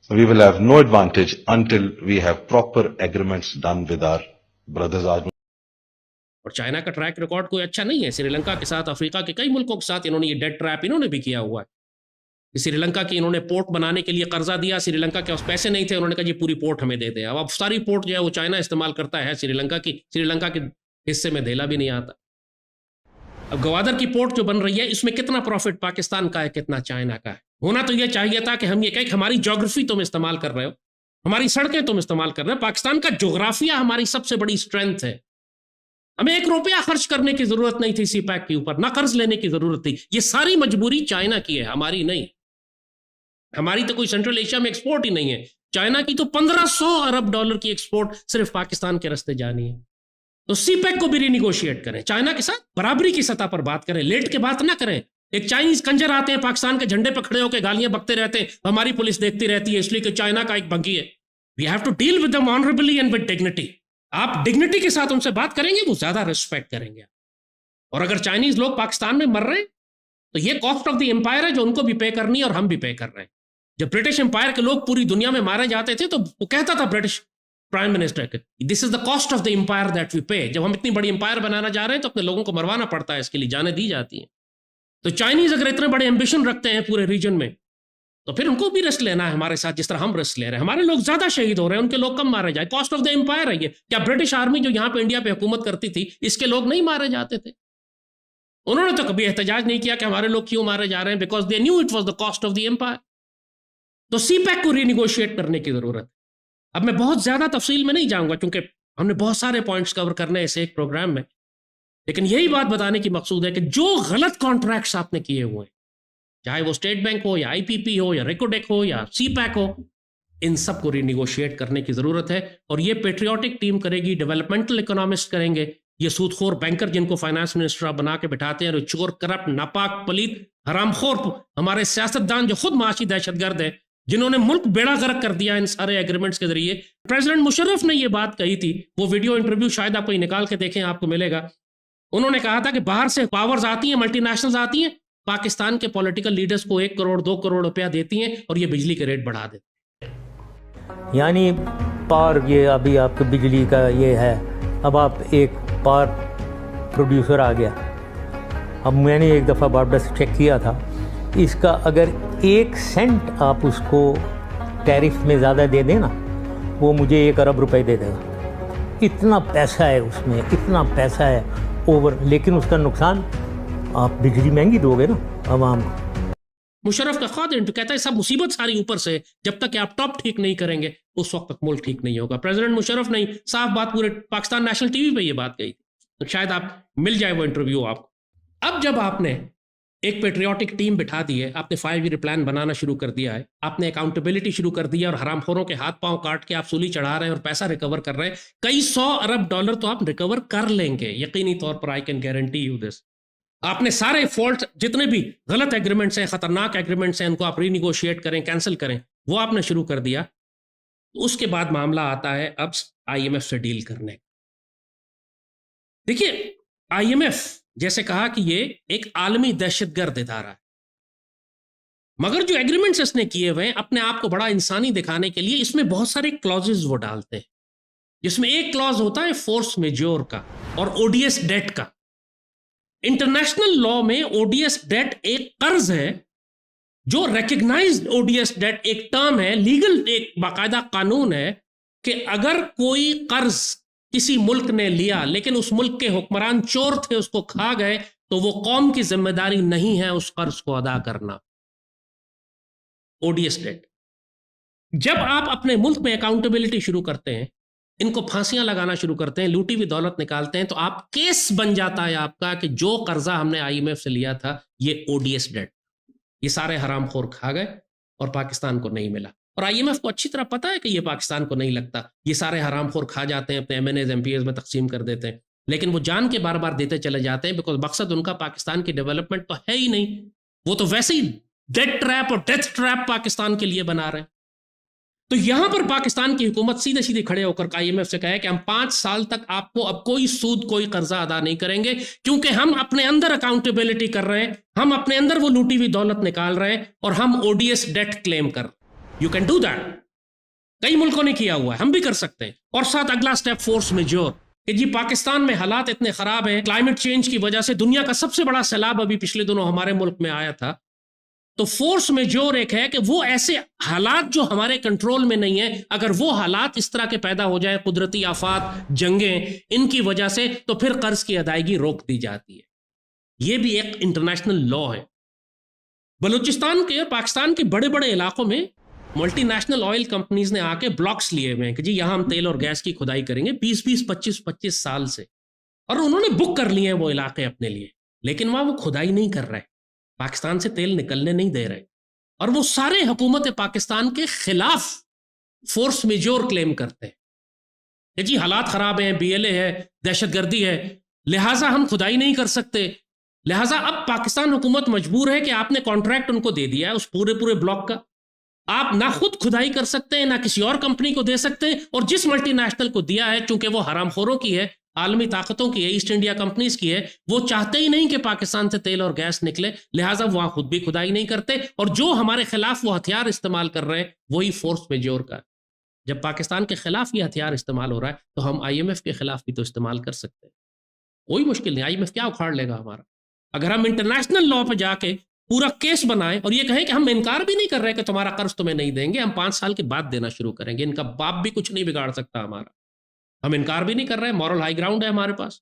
We will have no advantage until we have proper agreements done with our brothers. اور چائنا کا ٹریک ریکارڈ کوئی اچھا نہیں ہے. سری لنکا کے ساتھ، افریقہ کے کئی ملکوں کے ساتھ انہوں نے یہ ڈیٹ ٹریپ انہوں نے بھی کیا ہوا ہے. سری لنکا کی انہوں نے پورٹ بنانے کے لیے قرضہ دیا، سری لنکا کے پاس پیسے نہیں تھے، انہوں نے کہا جی پوری پورٹ ہمیں دے دیں. اب ساری پورٹ جو ہے وہ چائنا استعمال کرتا ہے سری لنکا کے حصے میں دھیلا بھی نہیں آتا. اب گوادر کی پورٹ جو بن رہی ہے اس میں کتنا پروفٹ پاکستان کا ہے، کتنا چائنا کا ہے. ہونا تو یہ چاہیے تھا کہ ہم یہ کہیں کہ ہماری جغرافی تم استعمال کر رہے ہو، ہماری سڑکیں تم استعمال کر رہے ہو. پاکستان کا جغرافیہ ہماری سب سے بڑی اسٹرینتھ ہے. ہمیں 1 روپیہ خرچ کرنے کی ضرورت نہیں تھی سی پیک کے اوپر، نہ قرض لینے کی ضرورت تھی. یہ ساری مجبوری چائنا کی ہے، ہماری نہیں. ہماری تو کوئی سینٹرل ایشیا میں ایکسپورٹ ہی نہیں ہے. چائنا کی تو 1500 ارب ڈالر کی ایکسپورٹ صرف پاکستان کے راستے جانی ہے. تو سی پیک کو بھی رینیگوشیٹ کریں، چائنا کے ساتھ برابری کی سطح پر بات کریں، لیٹ کے بات نہ کریں. ایک چائنیز کنجر آتے ہیں پاکستان کے جھنڈے پہ کھڑے ہو کے گالیاں بکتے رہتے ہیں، ہماری پولیس دیکھتی رہتی ہے اس لیے کہ چائنا کا ایک بھنگی ہے. We have to deal with them honourably and with dignity. آپ ڈگنیٹی کے ساتھ ان سے بات کریں گے وہ زیادہ ریسپیکٹ کریں گے. اور اگر چائنیز لوگ پاکستان میں مر رہے ہیں تو یہ کاسٹ آف دی امپائر ہے جو ان کو بھی پے کرنی ہے اور ہم بھی پے کر رہے ہیں. جب برٹش امپائر کے لوگ پوری دنیا میں مارے جاتے تھے تو وہ کہتا تھا برٹش پرائم منسٹر کہ this is the cost of the empire that we pay. جب ہم اتنی بڑی امپائر بنانا جا رہے ہیں تو اپنے لوگوں کو مروانا پڑتا ہے، اس کے لیے جانیں دی جاتی ہیں. تو چائنیز اگر اتنے بڑے ایمبیشن رکھتے ہیں پورے ریجن میں تو پھر ان کو بھی رسک لینا ہے ہمارے ساتھ، جس طرح ہم رسک لے رہے ہیں. ہمارے لوگ زیادہ شہید ہو رہے ہیں، ان کے لوگ کم مارے جائے. کاسٹ آف دا امپائر ہے یہ. کیا برٹش آرمی جو یہاں پہ انڈیا پہ حکومت کرتی تھی اس کے لوگ نہیں مارے جاتے تھے؟ انہوں نے تو کبھی احتجاج نہیں کیا کہ ہمارے لوگ کیوں مارے جا رہے ہیں، because they knew it was the cost of the empire. تو سی پیک کو رینیگوشیٹ کرنے کی ضرورت ہے. اب میں بہت زیادہ تفصیل میں نہیں جاؤں گا کیونکہ ہم نے بہت سارے پوائنٹس کور کرنے ہیں اس ایک پروگرام میں، لیکن یہی بات بتانے کی مقصود ہے کہ جو غلط کانٹریکٹس آپ نے کیے ہوئے ہیں، چاہے وہ اسٹیٹ بینک ہو یا آئی پی پی ہو یا ریکوڈیک ہو یا سی پیک ہو، ان سب کو رینیگوشیٹ کرنے کی ضرورت ہے. اور یہ پیٹریوٹک ٹیم کرے گی، ڈیولپمنٹل اکنامسٹ کریں گے. یہ سود خور بینکر جن کو فائنانس منسٹر آپ بنا کے بٹھاتے ہیں، چور، کرپٹ، ناپاک، پلیت، حرام خور، ہمارے سیاستدان جو خود معاشی دہشت گرد ہیں، جنہوں نے ملک بیڑا غرق کر دیا ان سارے ایگریمنٹس کے ذریعے. پریزیڈنٹ مشرف نے یہ بات کہی تھی، وہ ویڈیو انٹرویو شاید آپ کو نکال کے دیکھیں، آپ کو ملے گا. انہوں نے کہا تھا کہ باہر سے پاورز آتی ہیں، ملٹی نیشنلز آتی ہیں، پاکستان کے پولیٹیکل لیڈرز کو 1 کروڑ 2 کروڑ روپیہ دیتی ہیں اور یہ بجلی کے ریٹ بڑھا دیتے ہیں. یعنی پاور، یہ ابھی آپ کے بجلی کا یہ ہے، اب آپ ایک پاور پروڈیوسر آ گیا. اب میں نے ایک دفعہ بارڈر سے چیک کیا تھا، اس کا اگر 1 سینٹ آپ اس کو ٹیرف میں زیادہ دے دیں نا، وہ مجھے 1 ارب روپے دے دے گا. اتنا پیسہ ہے اس میں، اتنا پیسہ ہے اوور. لیکن اس کا نقصان، آپ بجلی مہنگی دو گے نا عوام کو. مشرف کا خود کہتا ہے سب مصیبت ساری اوپر سے، جب تک کہ آپ ٹاپ ٹھیک نہیں کریں گے اس وقت تک ملک ٹھیک نہیں ہوگا. پریزیڈنٹ مشرف نے صاف بات پورے پاکستان نیشنل ٹی وی پہ یہ بات کہی تھی، تو شاید آپ مل جائے وہ انٹرویو آپ کو. اب جب آپ نے ایک پیٹریوٹک ٹیم بٹھا دی ہے، آپ نے 5 ایئر پلان بنانا شروع کر دیا ہے، آپ نے اکاؤنٹیبلٹی شروع کر دی ہے، اور حرام خوروں کے ہاتھ پاؤں کاٹ کے آپ سولی چڑھا رہے ہیں اور پیسہ ریکور کر رہے ہیں. کئی 100 ارب ڈالر تو آپ ریکور کر لیں گے یقینی طور پر. I can guarantee you this. آپ نے سارے فالٹ، جتنے بھی غلط ایگریمنٹس ہیں، خطرناک ایگریمنٹس ہیں، ان کو آپ رینیگوشیٹ کریں، کینسل کریں، وہ آپ نے شروع کر دیا. اس کے بعد معاملہ آتا ہے اب آئی ایم ایف سے ڈیل کرنے. دیکھیے آئی ایم ایف جیسے کہا کہ یہ ایک عالمی دہشت گرد ادارہ ہے، مگر جو ایگریمنٹس اس نے کیے ہوئے ہیں اپنے آپ کو بڑا انسانی دکھانے کے لیے، اس میں بہت سارے کلازز وہ ڈالتے ہیں، جس میں ایک کلاز ہوتا ہے فورس میجور کا اور او ڈی ایس ڈیٹ کا. انٹرنیشنل لا میں او ڈی ایس ڈیٹ ایک قرض ہے جو recognized odious debt ایک ٹرم ہے، لیگل ایک باقاعدہ قانون ہے کہ اگر کوئی قرض کسی ملک نے لیا لیکن اس ملک کے حکمران چور تھے، اس کو کھا گئے، تو وہ قوم کی ذمہ داری نہیں ہے اس قرض کو ادا کرنا. Odious debt. جب آپ اپنے ملک میں اکاؤنٹیبلٹی شروع کرتے ہیں، ان کو پھانسیاں لگانا شروع کرتے ہیں، لوٹی ہوئی دولت نکالتے ہیں، تو آپ کیس بن جاتا ہے آپ کا کہ جو قرضہ ہم نے آئی ایم ایف سے لیا تھا یہ او ڈی ایس ڈیٹ، یہ سارے حرام خور کھا گئے اور پاکستان کو نہیں ملا. اور آئی ایم ایف کو اچھی طرح پتا ہے کہ یہ پاکستان کو نہیں لگتا، یہ سارے حرام خور کھا جاتے ہیں، اپنے MNAs MPAs میں تقسیم کر دیتے ہیں، لیکن وہ جان کے بار بار دیتے چلے جاتے ہیں، بیکاز مقصد ان کا پاکستان کی ڈیولپمنٹ تو ہے ہی نہیں، وہ تو ویسے ہی ڈیتھ ٹریپ اور ڈیتھ ٹریپ پاکستان کے لیے بنا رہے ہیں. تو یہاں پر پاکستان کی حکومت سیدھے سیدھے کھڑے ہو کر IMF سے کہے کہ ہم 5 سال تک آپ کو اب کوئی سود کوئی قرضہ ادا نہیں کریں گے، کیونکہ ہم اپنے اندر اکاؤنٹیبلٹی کر رہے ہیں، ہم اپنے اندر وہ لوٹی ہوئی دولت نکال رہے ہیں اور ہم ODS ڈیٹ کلیم کر رہے ہیں۔ یو کین ڈو دیٹ، کئی ملکوں نے کیا ہوا ہے، ہم بھی کر سکتے ہیں۔ اور ساتھ اگلا سٹیپ فورس میجور، کہ جی پاکستان میں حالات اتنے خراب ہیں، کلائمیٹ چینج کی وجہ سے دنیا کا سب سے بڑا سیلاب ابھی پچھلے دنوں ہمارے ملک میں آیا تھا، تو فورس میجور ایک ہے کہ وہ ایسے حالات جو ہمارے کنٹرول میں نہیں ہیں، اگر وہ حالات اس طرح کے پیدا ہو جائیں، قدرتی آفات، جنگیں، ان کی وجہ سے، تو پھر قرض کی ادائیگی روک دی جاتی ہے۔ یہ بھی ایک انٹرنیشنل لا ہے۔ بلوچستان کے، پاکستان کے بڑے بڑے علاقوں میں ملٹی نیشنل آئل کمپنیز نے آ کے بلاکس لیے ہوئے ہیں کہ جی یہاں ہم تیل اور گیس کی کھدائی کریں گے 20-25 سال سے، اور انہوں نے بک کر لیے ہیں وہ علاقے اپنے لیے، لیکن وہاں وہ کھدائی نہیں کر رہے، پاکستان سے تیل نکلنے نہیں دے رہے، اور وہ سارے حکومت پاکستان کے خلاف فورس میجور کلیم کرتے ہیں کہ جی حالات خراب ہیں، BLA ہے، دہشت گردی ہے، لہٰذا ہم کھدائی نہیں کر سکتے۔ لہٰذا اب پاکستان حکومت مجبور ہے کہ آپ نے کانٹریکٹ ان کو دے دیا ہے اس پورے بلاک کا، آپ نہ خود کھدائی کر سکتے ہیں، نہ کسی اور کمپنی کو دے سکتے ہیں، اور جس ملٹی نیشنل کو دیا ہے چونکہ وہ حرام خوروں کی ہے، عالمی طاقتوں کی ہے، ایسٹ انڈیا کمپنیز کی ہے، وہ چاہتے ہی نہیں کہ پاکستان سے تیل اور گیس نکلے، لہٰذا وہاں خود بھی کھدائی نہیں کرتے، اور جو ہمارے خلاف وہ ہتھیار استعمال کر رہے ہیں وہی فورس میجور کا۔ جب پاکستان کے خلاف یہ ہتھیار استعمال ہو رہا ہے تو ہم IMF کے خلاف بھی تو استعمال کر سکتے ہیں، کوئی مشکل نہیں، IMF کیا اکھاڑ لے گا ہمارا؟ اگر ہم انٹرنیشنل لا پہ جا کے پورا کیس بنائیں اور یہ کہیں کہ ہم انکار بھی نہیں کر رہے کہ تمہارا قرض تمہیں نہیں دیں گے، ہم 5 سال کے بعد دینا شروع کریں گے، ان کا باپ بھی کچھ نہیں بگاڑ سکتا ہمارا، ہم انکار بھی نہیں کر رہے، مورل ہائی گراؤنڈ ہے ہمارے پاس،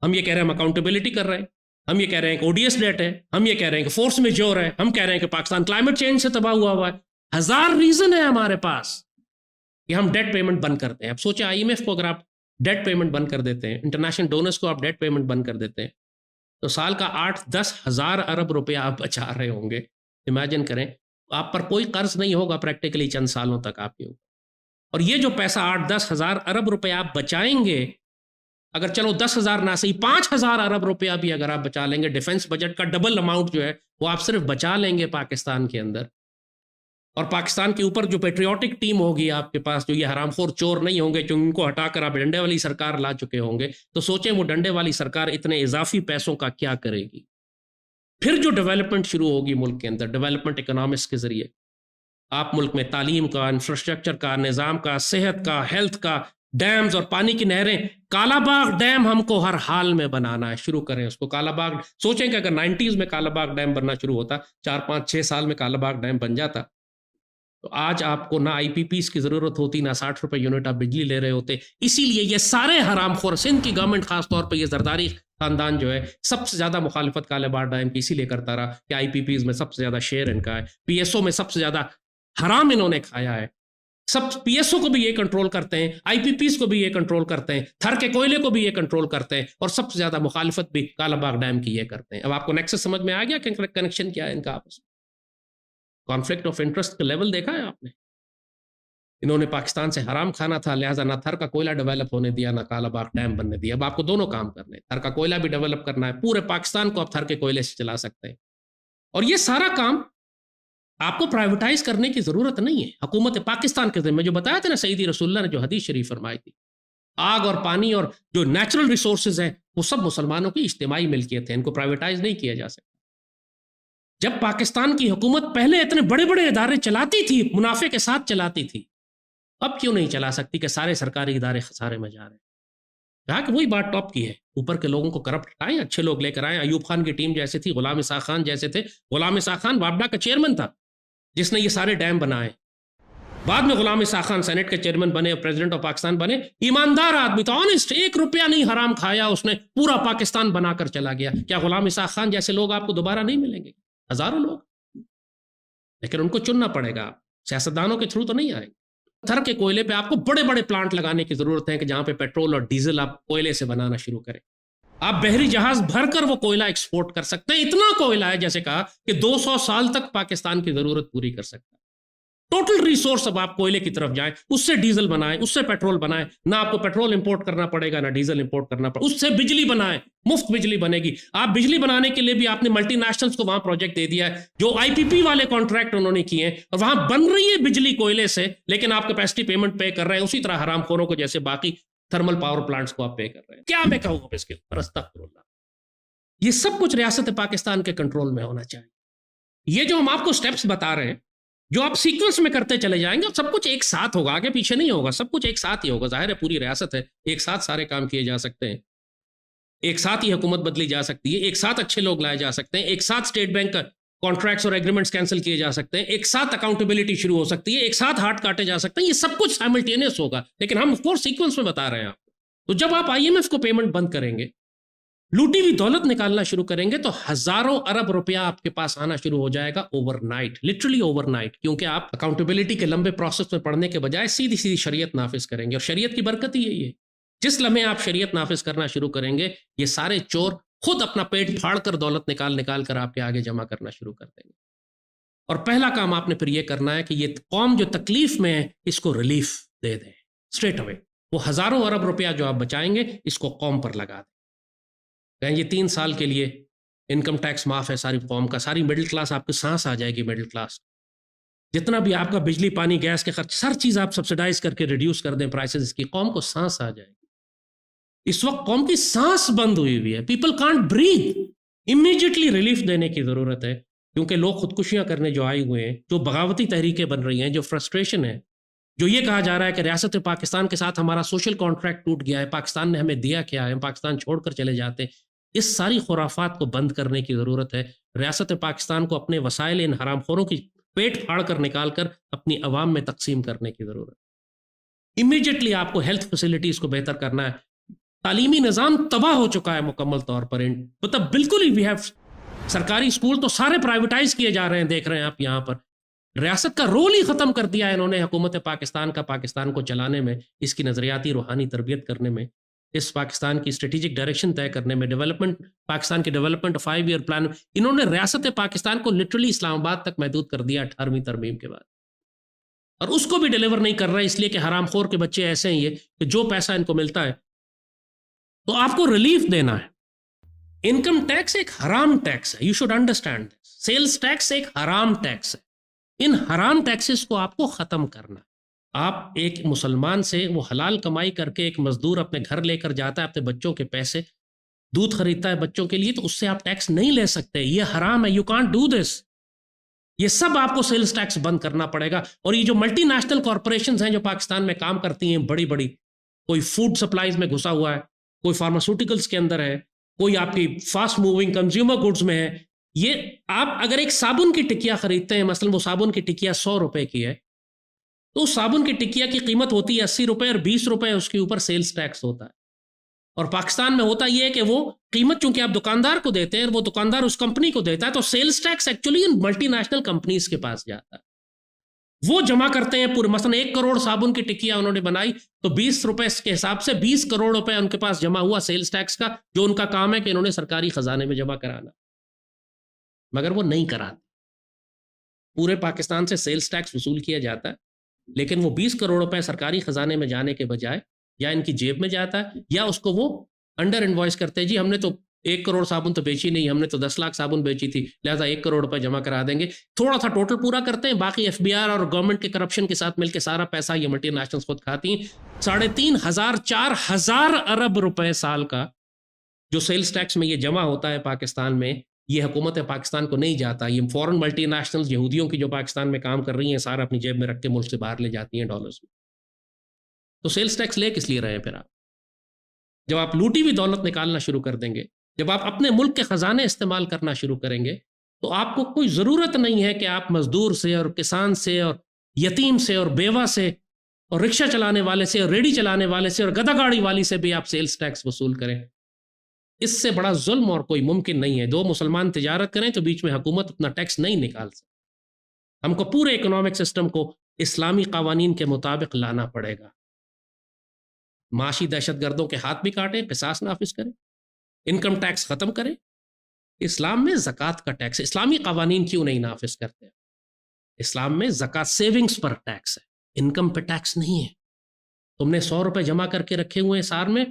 ہم یہ کہہ رہے ہیں ہم اکاؤنٹیبلٹی کر رہے ہیں، ہم یہ کہہ رہے ہیں کہ ODS ڈیٹ ہے، ہم یہ کہہ رہے ہیں کہ فورس میجور ہے، ہم کہہ رہے ہیں کہ پاکستان کلائمیٹ چینج سے تباہ ہوا ہے، 1000 ریزن ہے ہمارے پاس کہ ہم ڈیٹ پیمنٹ بند کرتے ہیں۔ اب سوچیں IMF کو اگر آپ ڈیٹ پیمنٹ بند کر دیتے ہیں، انٹرنیشنل ڈونرز کو آپ ڈیٹ پیمنٹ بند کر دیتے ہیں، تو سال کا 8-10 ہزار ارب روپے آپ بچا رہے ہوں گے۔ امیجن کریں، آپ پر کوئی قرض نہیں ہوگا پریکٹیکلی چند سالوں تک آپ کے اوپر، اور یہ جو پیسہ 8-10 ہزار ارب روپے آپ بچائیں گے، اگر چلو 10,000 نہ صحیح 5,000 ارب روپیہ بھی اگر آپ بچا لیں گے، ڈیفنس بجٹ کا ڈبل اماؤنٹ جو ہے وہ آپ صرف بچا لیں گے پاکستان کے اندر، اور پاکستان کے اوپر جو پیٹریوٹک ٹیم ہوگی آپ کے پاس، جو یہ حرام خور چور نہیں ہوں گے، جو ان کو ہٹا کر آپ ڈنڈے والی سرکار لا چکے ہوں گے، تو سوچیں وہ ڈنڈے والی سرکار اتنے اضافی پیسوں کا کیا کرے گی۔ پھر جو ڈیولپمنٹ شروع ہوگی ملک کے اندر، ڈیولپمنٹ اکنامکس کے ذریعے آپ ملک میں تعلیم کا، انفراسٹرکچر کا، نظام کا، صحت کا، ہیلتھ کا، ڈیمز اور پانی کی نہریں، کالا باغ ڈیم ہم کو ہر حال میں بنانا ہے، شروع کریں اس کو۔ کالا باغ سوچیں کہ اگر 90s میں کالا باغ ڈیم بننا شروع ہوتا، 4-5-6 سال میں کالا باغ ڈیم بن جاتا، تو آج آپ کو نہ IPPs کی ضرورت ہوتی، نہ 60 روپے یونٹ آپ بجلی لے رہے ہوتے۔ اسی لیے یہ سارے حرام خور، سندھ کی گورنمنٹ خاص طور پہ یہ زرداری خاندان جو ہے سب سے زیادہ مخالفت کالے باغ ڈیم کی اسی لیے کرتا رہا کہ IPPs میں سب سے زیادہ شیئر ان کا ہے، PSO میں سب سے زیادہ حرام انہوں نے کھایا ہے، سب PSO کو بھی یہ کنٹرول کرتے ہیں، IPPs کو بھی یہ کنٹرول کرتے ہیں، تھر کے کوئلے کو بھی یہ کنٹرول کرتے ہیں، اور سب سے زیادہ مخالفت بھی کالا باغ ڈیم کی یہ کرتے ہیں۔ اب آپ کو نیکسس سمجھ میں آ گیا کہ کنیکشن کیا ہے ان کا آپس میں؟ کانفلکٹ آف انٹرسٹ کا لیول دیکھا ہے آپ نے؟ انہوں نے پاکستان سے حرام کھانا تھا، لہٰذا نہ تھر کا کوئلہ ڈیولپ ہونے دیا، نہ کالا باغ ڈیم بننے دیا۔ اب آپ کو دونوں کام کرنے ہیں، تھر کا کوئلہ بھی ڈیولپ کرنا ہے، پورے پاکستان کو آپ تھر کے کوئلے سے چلا سکتے ہیں، اور یہ سارا کام آپ کو پرائیویٹائز کرنے کی ضرورت نہیں ہے۔ حکومت پاکستان کے ذمہ جو بتایا تھا نا سیدی رسول اللہ نے جو حدیث شریف فرمائی تھی، آگ اور پانی اور جو نیچرل ریسورسز ہیں وہ سب مسلمانوں کی اجتماعی ملکیت ہے، ان کو پرائیویٹائز نہیں کیا جا سکتا۔ جب پاکستان کی حکومت پہلے اتنے بڑے بڑے ادارے چلاتی تھی، منافع کے ساتھ چلاتی تھی، اب کیوں نہیں چلا سکتی کہ سارے سرکاری ادارے خسارے میں جا رہے ہیں؟ کہا کہ وہی بات ٹاپ کی ہے، اوپر کے لوگوں کو کرپٹ ہٹائیں، اچھے لوگ لے کر آئیں۔ ایوب خان کی ٹیم جیسے تھی، غلام اسحاق خان جیسے تھے، غلام اسحاق خان وابڈا کا چیئرمین تھا جس نے یہ سارے ڈیم بنائے، بعد میں غلام اسحاق خان سینٹ کے چیئرمین بنے اور پریزیڈنٹ آف پاکستان بنے، ایماندار آدمی تھا، آنےسٹ، 1 روپیہ نہیں حرام کھایا اس نے، پورا پاکستان بنا کر چلا گیا۔ کیا غلام اسحاق خان جیسے لوگ آپ کو دوبارہ نہیں ملیں گے؟ ہزاروں لوگ، لیکن ان کو چننا پڑے گا، سیاستدانوں کے تھرو تو نہیں آئے گا۔ تھر کے کوئلے پہ آپ کو بڑے بڑے پلانٹ لگانے کی ضرورت ہے کہ جہاں پہ پیٹرول اور ڈیزل آپ کوئلے سے بنانا شروع کریں، آپ بحری جہاز بھر کر وہ کوئلہ ایکسپورٹ کر سکتے ہیں، اتنا کوئلہ ہے جیسے کہا کہ 200 سال تک پاکستان کی ضرورت پوری کر سکتا ہے۔ ٹوٹل ریسورس اب آپ کوئلے کی طرف جائیں، اس سے ڈیزل بنائیں، اس سے پیٹرول بنائیں، نہ آپ کو پیٹرول امپورٹ کرنا پڑے گا نہ ڈیزل امپورٹ کرنا پڑے گا، اس سے بجلی بنائیں، مفت بجلی بنے گی۔ آپ بجلی بنانے کے لیے بھی آپ نے ملٹی نیشنلز کو وہاں پروجیکٹ دے دیا ہے، جو آئی پی پی والے کانٹریکٹ انہوں نے کیے ہیں، اور وہاں بن رہی ہے بجلی کوئلے سے، لیکن آپ کیپیسٹی پیمنٹ پے کر رہے ہیں اسی طرح حرام خوروں کو جیسے باقی تھرمل پاور پلانٹس کو آپ پے کر رہے ہیں۔ کیا میں کہوں اب اس کے اوپر، استغفر اللہ۔ یہ سب کچھ ریاست پاکستان کے کنٹرول میں ہونا چاہیے۔ یہ جو ہم آپ کو سٹیپس بتا رہے ہیں، جو آپ سیکوینس میں کرتے چلے جائیں گے، سب کچھ ایک ساتھ ہوگا، آگے پیچھے نہیں ہوگا، سب کچھ ایک ساتھ ہی ہوگا۔ ظاہر ہے پوری ریاست ہے، ایک ساتھ سارے کام کیے جا سکتے ہیں، ایک ساتھ ہی حکومت بدلی جا سکتی ہے، ایک ساتھ اچھے لوگ لائے جا سکتے ہیں، ایک ساتھ اسٹیٹ بینک کا کانٹریکٹس اور ایگریمنٹس کینسل کیے جا سکتے ہیں، ایک ساتھ اکاؤنٹیبلٹی شروع ہو سکتی ہے، ایک ساتھ ہاتھ کاٹے جا سکتے ہیں۔ یہ سب کچھ سائملٹینیس ہوگا، لیکن ہم آف کورس سیکوینس میں بتا رہے ہیں آپ کو۔ تو جب آپ آئی ایم ایف کو پیمنٹ بند کریں گے، لوٹی ہوئی دولت نکالنا شروع کریں گے، تو ہزاروں ارب روپیہ آپ کے پاس آنا شروع ہو جائے گا overnight, literally overnight, کیونکہ آپ اکاؤنٹیبلٹی کے لمبے پروسیس میں پڑنے کے بجائے سیدھی سیدھی شریعت نافذ کریں گے، اور شریعت کی برکت ہی یہی ہے۔ جس لمحے آپ شریعت نافذ کرنا شروع کریں گے، یہ سارے چور خود اپنا پیٹ پھاڑ کر دولت نکال کر آپ کے آگے جمع کرنا شروع کر دیں گے۔ اور پہلا کام آپ نے پھر یہ کرنا ہے کہ یہ قوم جو تکلیف میں ہے، اس کو ریلیف دے دیں اسٹریٹ اوے۔ وہ ہزاروں ارب روپیہ جو آپ بچائیں گے، اس کو قوم پر لگا دیں، کہیں یہ 3 سال کے لیے انکم ٹیکس معاف ہے ساری قوم کا، ساری مڈل کلاس آپ کی سانس آ جائے گی۔ مڈل کلاس جتنا بھی آپ کا بجلی پانی گیس کے خرچ، ہر چیز آپ سبسیڈائز کر کے ریڈیوس کر دیں پرائسز، اس کی قوم کو سانس آ جائے گی۔ اس وقت قوم کی سانس بند ہوئی ہے، people can't breathe. Immediately relief دینے کی ضرورت ہے، کیونکہ لوگ خودکشیاں کرنے جو آئے ہوئے ہیں، جو بغاوتی تحریکیں بن رہی ہیں، جو فرسٹریشن ہے، جو یہ کہا جا رہا ہے کہ ریاست پاکستان کے ساتھ ہمارا سوشل کانٹریکٹ ٹوٹ گیا ہے، پاکستان نے ہمیں دیا کیا ہے، ہم پاکستان چھوڑ کر چلے جاتے ہیں، اس ساری خرافات کو بند کرنے کی ضرورت ہے۔ ریاست پاکستان کو اپنے وسائل ان حرام خوروں کی پیٹ پھاڑ کر نکال کر اپنی عوام میں تقسیم کرنے کی ضرورت ہے۔ امیڈیٹلی آپ کو ہیلتھ فیسلٹیز کو بہتر کرنا ہے۔ تعلیمی نظام تباہ ہو چکا ہے مکمل طور پر، مطلب بالکل ہی سرکاری اسکول تو سارے پرائیویٹائز کیے جا رہے ہیں، دیکھ رہے ہیں آپ یہاں پر۔ ریاست کا رول ہی ختم کر دیا ہے انہوں نے حکومت پاکستان کا، پاکستان کو چلانے میں، اس کی نظریاتی روحانی تربیت کرنے میں، اس پاکستان کی اسٹریٹجک ڈائریکشن طے کرنے میں، ڈیولپمنٹ، پاکستان کی ڈیولپمنٹ 5 ایئر پلان، انہوں نے ریاست پاکستان کو لٹرلی اسلام آباد تک محدود کر دیا 18ویں ترمیم کے بعد، اور اس کو بھی ڈیلیور نہیں کر رہے، اس لیے کہ حرام خور کے بچے ایسے ہیں یہ کہ جو پیسہ ان کو ملتا ہے تو آپ کو ریلیف دینا ہے۔ انکم ٹیکس ایک حرام ٹیکس ہے، you should understand. Sales tax ایک حرام ٹیکس ہے، ان حرام ٹیکسز کو آپ کو ختم کرنا ہے۔ آپ ایک مسلمان سے وہ حلال کمائی کر کے ایک مزدور اپنے گھر لے کر جاتا ہے، اپنے بچوں کے پیسے دودھ خریدتا ہے بچوں کے لیے، تو اس سے آپ ٹیکس نہیں لے سکتے، یہ حرام ہے، یو کانٹ ڈو دس۔ یہ سب آپ کو سیلز ٹیکس بند کرنا پڑے گا۔ اور یہ جو ملٹی نیشنل کارپوریشنز ہیں جو پاکستان میں کام کرتی ہیں، بڑی بڑی، کوئی فوڈ سپلائیز میں گھسا ہوا ہے، کوئی فارماسیوٹیکلز کے اندر ہے، کوئی آپ کی فاسٹ موونگ کنزیومر گڈز میں ہے، یہ آپ اگر ایک صابن کی ٹکیا خریدتے ہیں، مثلا وہ صابن کی ٹکیا 100 روپے کی ہے، تو اس صابن کی ٹکیا کی قیمت ہوتی ہے 80 روپے، اور 20 روپے اس کے اوپر سیلز ٹیکس ہوتا ہے۔ اور پاکستان میں ہوتا یہ ہے کہ وہ قیمت چونکہ آپ دکاندار کو دیتے ہیں، وہ دکاندار اس کمپنی کو دیتا ہے، تو سیلز ٹیکس ایکچولی ان ملٹی نیشنل کمپنیز کے پاس جاتا ہے، وہ جمع کرتے ہیں پورے۔ مثلا 1 کروڑ صابن کی ٹکیا انہوں نے بنائی، تو 20 روپے کے حساب سے 20 کروڑ روپے ان کے پاس جمع ہوا سیلز ٹیکس کا، جو ان کا کام ہے کہ انہوں نے سرکاری خزانے میں جمع کرانا، مگر وہ نہیں کراتے۔ پورے پاکستان سے سیلز ٹیکس وصول کیا جاتا ہے، لیکن وہ 20 کروڑ روپے سرکاری خزانے میں جانے کے بجائے یا ان کی جیب میں جاتا ہے، یا اس کو وہ انڈر انوائس کرتے ہیں، جی ہم نے تو 1 کروڑ صابن تو بیچی نہیں، ہم نے تو 10 لاکھ صابن بیچی تھی، لہٰذا 1 کروڑ روپے جمع کرا دیں گے، تھوڑا سا ٹوٹل پورا کرتے ہیں، باقی FBR اور گورنمنٹ کے کرپشن کے ساتھ مل کے سارا پیسہ یہ ملٹی نیشنلز خود کھاتی ہیں۔ 3,500 4,000 ارب روپے سال کا جو سیلز ٹیکس میں یہ جمع ہوتا ہے پاکستان میں، یہ حکومت پاکستان کو نہیں جاتا، یہ فورن ملٹی نیشنلز یہودیوں کی جو پاکستان میں کام کر رہی ہیں، سارا اپنی جیب میں رکھ کے ملک سے باہر لے جاتی ہیں ڈالرز میں۔ تو سیلز ٹیکس لے کس لیے رہے ہیں پھر آپ؟ جب آپ لوٹی ہوئی دولت نکالنا شروع کر دیں گے، جب آپ اپنے ملک کے خزانے استعمال کرنا شروع کریں گے، تو آپ کو کوئی ضرورت نہیں ہے کہ آپ مزدور سے اور کسان سے اور یتیم سے اور بیوہ سے اور رکشہ چلانے والے سے اور ریڑھی چلانے والے سے اور گدھا گاڑی والی سے بھی آپ سیلز ٹیکس وصول کریں۔ اس سے بڑا ظلم اور کوئی ممکن نہیں ہے۔ 2 مسلمان تجارت کریں تو بیچ میں حکومت اپنا ٹیکس نہیں نکال سکتی۔ ہم کو پورے اکنامک سسٹم کو اسلامی قوانین کے مطابق لانا پڑے گا۔ معاشی دہشت گردوں کے ہاتھ بھی کاٹیں، قصاص نافذ کریں، انکم ٹیکس ختم کریں۔ اسلام میں زکوٰۃ کا ٹیکس، اسلامی قوانین کیوں نہیں نافذ کرتے؟ اسلام میں زکوٰۃ سیونگز پر ٹیکس ہے، انکم پہ ٹیکس نہیں ہے. تم نے 100 روپے جمع کر کے رکھے ہوئے ہیں سال میں،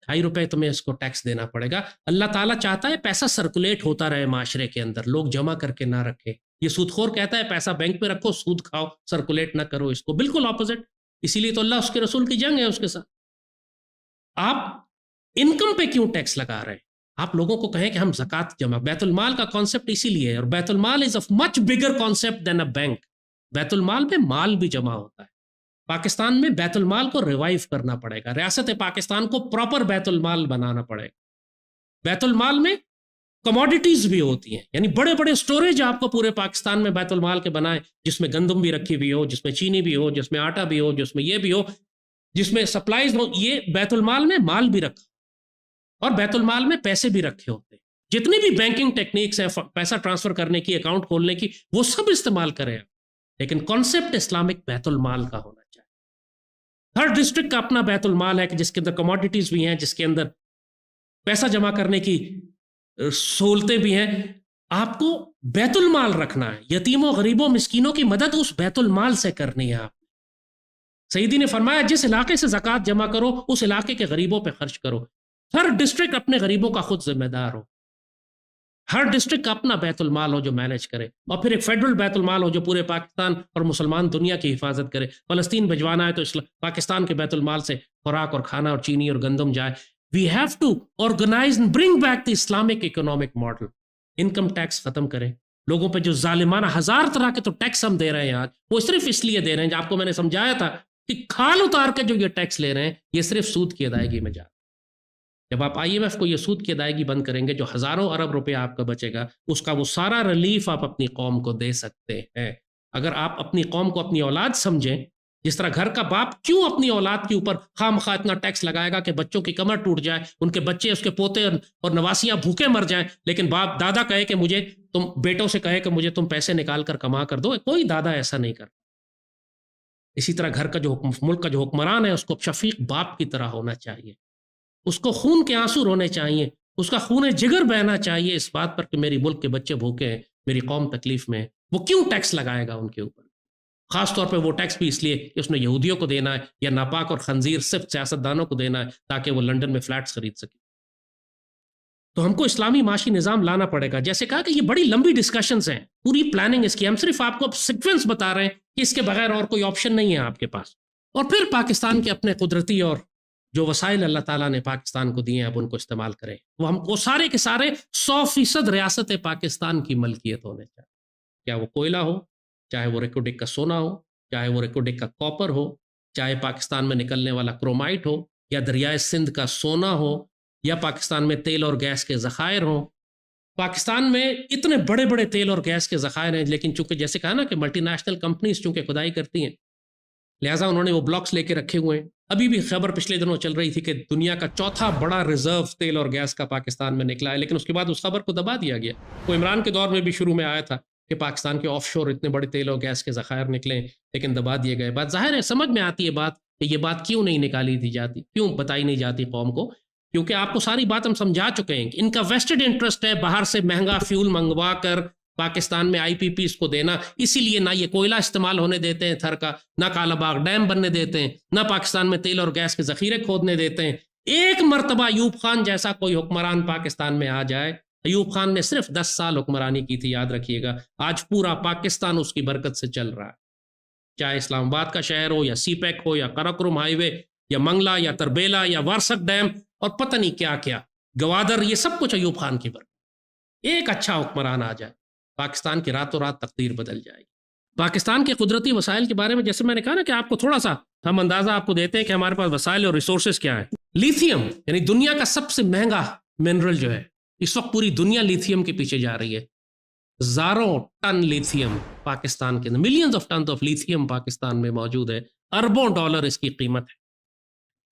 2.5 روپے تمہیں اس کو ٹیکس دینا پڑے گا. اللہ تعالیٰ چاہتا ہے پیسہ سرکولیٹ ہوتا رہے معاشرے کے اندر، لوگ جمع کر کے نہ رکھے. یہ سود خور کہتا ہے پیسہ بینک پہ رکھو، سود کھاؤ، سرکولیٹ نہ کرو اس کو، بالکل اپوزٹ. اسی لیے تو اللہ اس کے رسول کی جنگ ہے اس کے ساتھ. آپ انکم پہ کیوں ٹیکس لگا رہے ہیں؟ آپ لوگوں کو کہیں کہ ہم زکوٰۃ جمع، بیت المال کا کانسیپٹ اسی لیے ہے، اور بیت المال از اے مچ بگر کانسیپٹ دین اے بینک. بیت المال میں مال بھی جمع ہوتا ہے. پاکستان میں بیت المال کو ریوائیو کرنا پڑے گا، ریاست پاکستان کو پراپر بیت المال بنانا پڑے گا. بیت المال میں کموڈیٹیز بھی ہوتی ہیں، یعنی بڑے بڑے سٹوریج آپ کو پورے پاکستان میں بیت المال کے بنائے، جس میں گندم بھی رکھی ہوئی ہو، جس میں چینی بھی ہو، جس میں آٹا بھی ہو، جس میں یہ بھی ہو، جس میں سپلائیز ہو. یہ بیت المال میں مال بھی رکھا، اور بیت المال میں پیسے بھی رکھے ہوتے ہیں. جتنی بھی بینکنگ ٹیکنیکس ہیں پیسہ ٹرانسفر کرنے کی، اکاؤنٹ کھولنے کی، وہ سب استعمال کریں. لیکن کانسیپٹ اسلامک بیت المال کا ہونا چاہیے. ہر ڈسٹرکٹ کا اپنا بیت المال ہے کہ جس کے اندر کموڈیٹیز بھی ہیں، جس کے اندر پیسہ جمع کرنے کی سہولتیں بھی ہیں. آپ کو بیت المال رکھنا ہے. یتیموں، غریبوں، مسکینوں کی مدد اس بیت المال سے کرنی ہے. آپ سیدی نے فرمایا جس علاقے سے زکوٰۃ جمع کرو اس علاقے کے غریبوں پہ خرچ کرو. ہر ڈسٹرکٹ اپنے غریبوں کا خود ذمہ دار ہو. ہر ڈسٹرکٹ کا اپنا بیت المال ہو جو مینج کرے، اور پھر ایک فیڈرل بیت المال ہو جو پورے پاکستان اور مسلمان دنیا کی حفاظت کرے. فلسطین بھجوانا ہے تو پاکستان کے بیت المال سے خوراک اور کھانا اور چینی اور گندم جائے. We have to organize and bring back the Islamic economic model. Income tax ختم کریں. لوگوں پہ جو ظالمانہ 1000 طرح کے تو ٹیکس ہم دے رہے ہیں آج، وہ صرف اس لیے دے رہے ہیں، آپ کو میں نے سمجھایا تھا کہ کھال اتار کے جو یہ ٹیکس لے رہے ہیں یہ صرف سود کی ادائیگی میں جا رہا ہے. جب آپ IMF کو یہ سود کی ادائیگی بند کریں گے، جو ہزاروں ارب روپے آپ کا بچے گا، اس کا وہ سارا ریلیف آپ اپنی قوم کو دے سکتے ہیں. اگر آپ اپنی قوم کو اپنی اولاد سمجھیں، جس طرح گھر کا باپ کیوں اپنی اولاد کے اوپر خام خواہ اتنا ٹیکس لگائے گا کہ بچوں کی کمر ٹوٹ جائے، ان کے بچے، اس کے پوتے اور نواسیاں بھوکے مر جائیں، لیکن باپ دادا کہے کہ مجھے تم، بیٹوں سے کہے کہ مجھے تم پیسے نکال کر کما کر دو. کوئی دادا ایسا نہیں کرتا. اسی طرح گھر کا جو ملک کا جو حکمران ہے اس کو شفیق باپ کی طرح ہونا چاہیے. اس کو خون کے آنسو رونے چاہیے، اس کا خون جگر بہنا چاہیے اس بات پر کہ میری ملک کے بچے بھوکے ہیں، میری قوم تکلیف میں ہے. وہ کیوں ٹیکس لگائے گا ان کے اوپر؟ خاص طور پہ وہ ٹیکس بھی اس لیے کہ اس نے یہودیوں کو دینا ہے، یا ناپاک اور خنزیر صرف سیاستدانوں کو دینا ہے تاکہ وہ لنڈن میں فلیٹس خرید سکے. تو ہم کو اسلامی معاشی نظام لانا پڑے گا. جیسے کہا کہ یہ بڑی لمبی ڈسکشنز ہیں، پوری پلاننگ اس کی، ہم صرف آپ کو سیکوینس بتا رہے ہیں کہ اس کے بغیر اور کوئی آپشن نہیں ہے آپ کے پاس. اور پھر پاکستان کے اپنے قدرتی اور جو وسائل اللہ تعالیٰ نے پاکستان کو دیے ہیں اب ان کو استعمال کریں. وہ ہم کو سارے کے سارے 100% ریاست پاکستان کی ملکیت ہونے چاہیے. کیا وہ کوئلہ ہو، چاہے وہ ریکوڈک کا سونا ہو، چاہے وہ ریکوڈک کا کاپر ہو، چاہے پاکستان میں نکلنے والا کرومائٹ ہو، یا دریائے سندھ کا سونا ہو، یا پاکستان میں تیل اور گیس کے ذخائر ہوں. پاکستان میں اتنے بڑے بڑے تیل اور گیس کے ذخائر ہیں، لیکن چونکہ جیسے کہا نا کہ ملٹی نیشنل کمپنیز چونکہ کھدائی کرتی ہیں، لہٰذا انہوں نے وہ بلاکس لے کے رکھے ہوئے ہیں. ابھی بھی خبر پچھلے دنوں چل رہی تھی کہ دنیا کا 4تھا بڑا ریزرو تیل اور گیس کا پاکستان میں نکلا ہے، لیکن اس کے بعد اس خبر کو دبا دیا گیا. وہ عمران کے دور میں بھی شروع میں آیا تھا کہ پاکستان کے آف شور اتنے بڑے تیل اور گیس کے ذخائر نکلے، لیکن دبا دیے گئے. بات ظاہر ہے، سمجھ میں آتی ہے بات کہ یہ بات کیوں نہیں نکالی دی جاتی، کیوں بتائی نہیں جاتی قوم کو، کیونکہ آپ کو ساری بات ہم سمجھا چکے ہیں کہ ان کا ویسٹڈ انٹرسٹ ہے باہر سے مہنگا فیول منگوا کر پاکستان میں IPPs کو دینا. اسی لیے نہ یہ کوئلہ استعمال ہونے دیتے ہیں تھر کا، نہ کالا باغ ڈیم بننے دیتے ہیں، نہ پاکستان میں تیل اور گیس کے ذخیرے کھودنے دیتے ہیں. ایک مرتبہ ایوب خان جیسا کوئی حکمران پاکستان میں آ جائے. ایوب خان نے صرف 10 سال حکمرانی کی تھی، یاد رکھیے گا. آج پورا پاکستان اس کی برکت سے چل رہا ہے، چاہے اسلام آباد کا شہر ہو، یا سی پیک ہو، یا قراقرم ہائی وے، یا منگلا، یا تربیلا، یا وارسک ڈیم، اور پتہ نہیں کیا کیا، گوادر، یہ سب کچھ ایوب خان کی برکت. ایک اچھا حکمران آ جائے، پاکستان کی راتوں رات تقدیر بدل جائے گی. پاکستان کے قدرتی وسائل کے بارے میں جیسے میں نے کہا نا کہ آپ کو تھوڑا سا ہم اندازہ آپ کو دیتے ہیں کہ ہمارے پاس وسائل اور ریسورسز کیا ہیں. لیتھیم یعنی دنیا کا سب سے مہنگا منرل جو ہے، اس وقت پوری دنیا لیتھیم کے پیچھے جا رہی ہے. ہزاروں ٹن لیتھیم پاکستان کے اندر، millions of ton of lithium Pakistan میں موجود ہے. اربوں ڈالر اس کی قیمت ہے.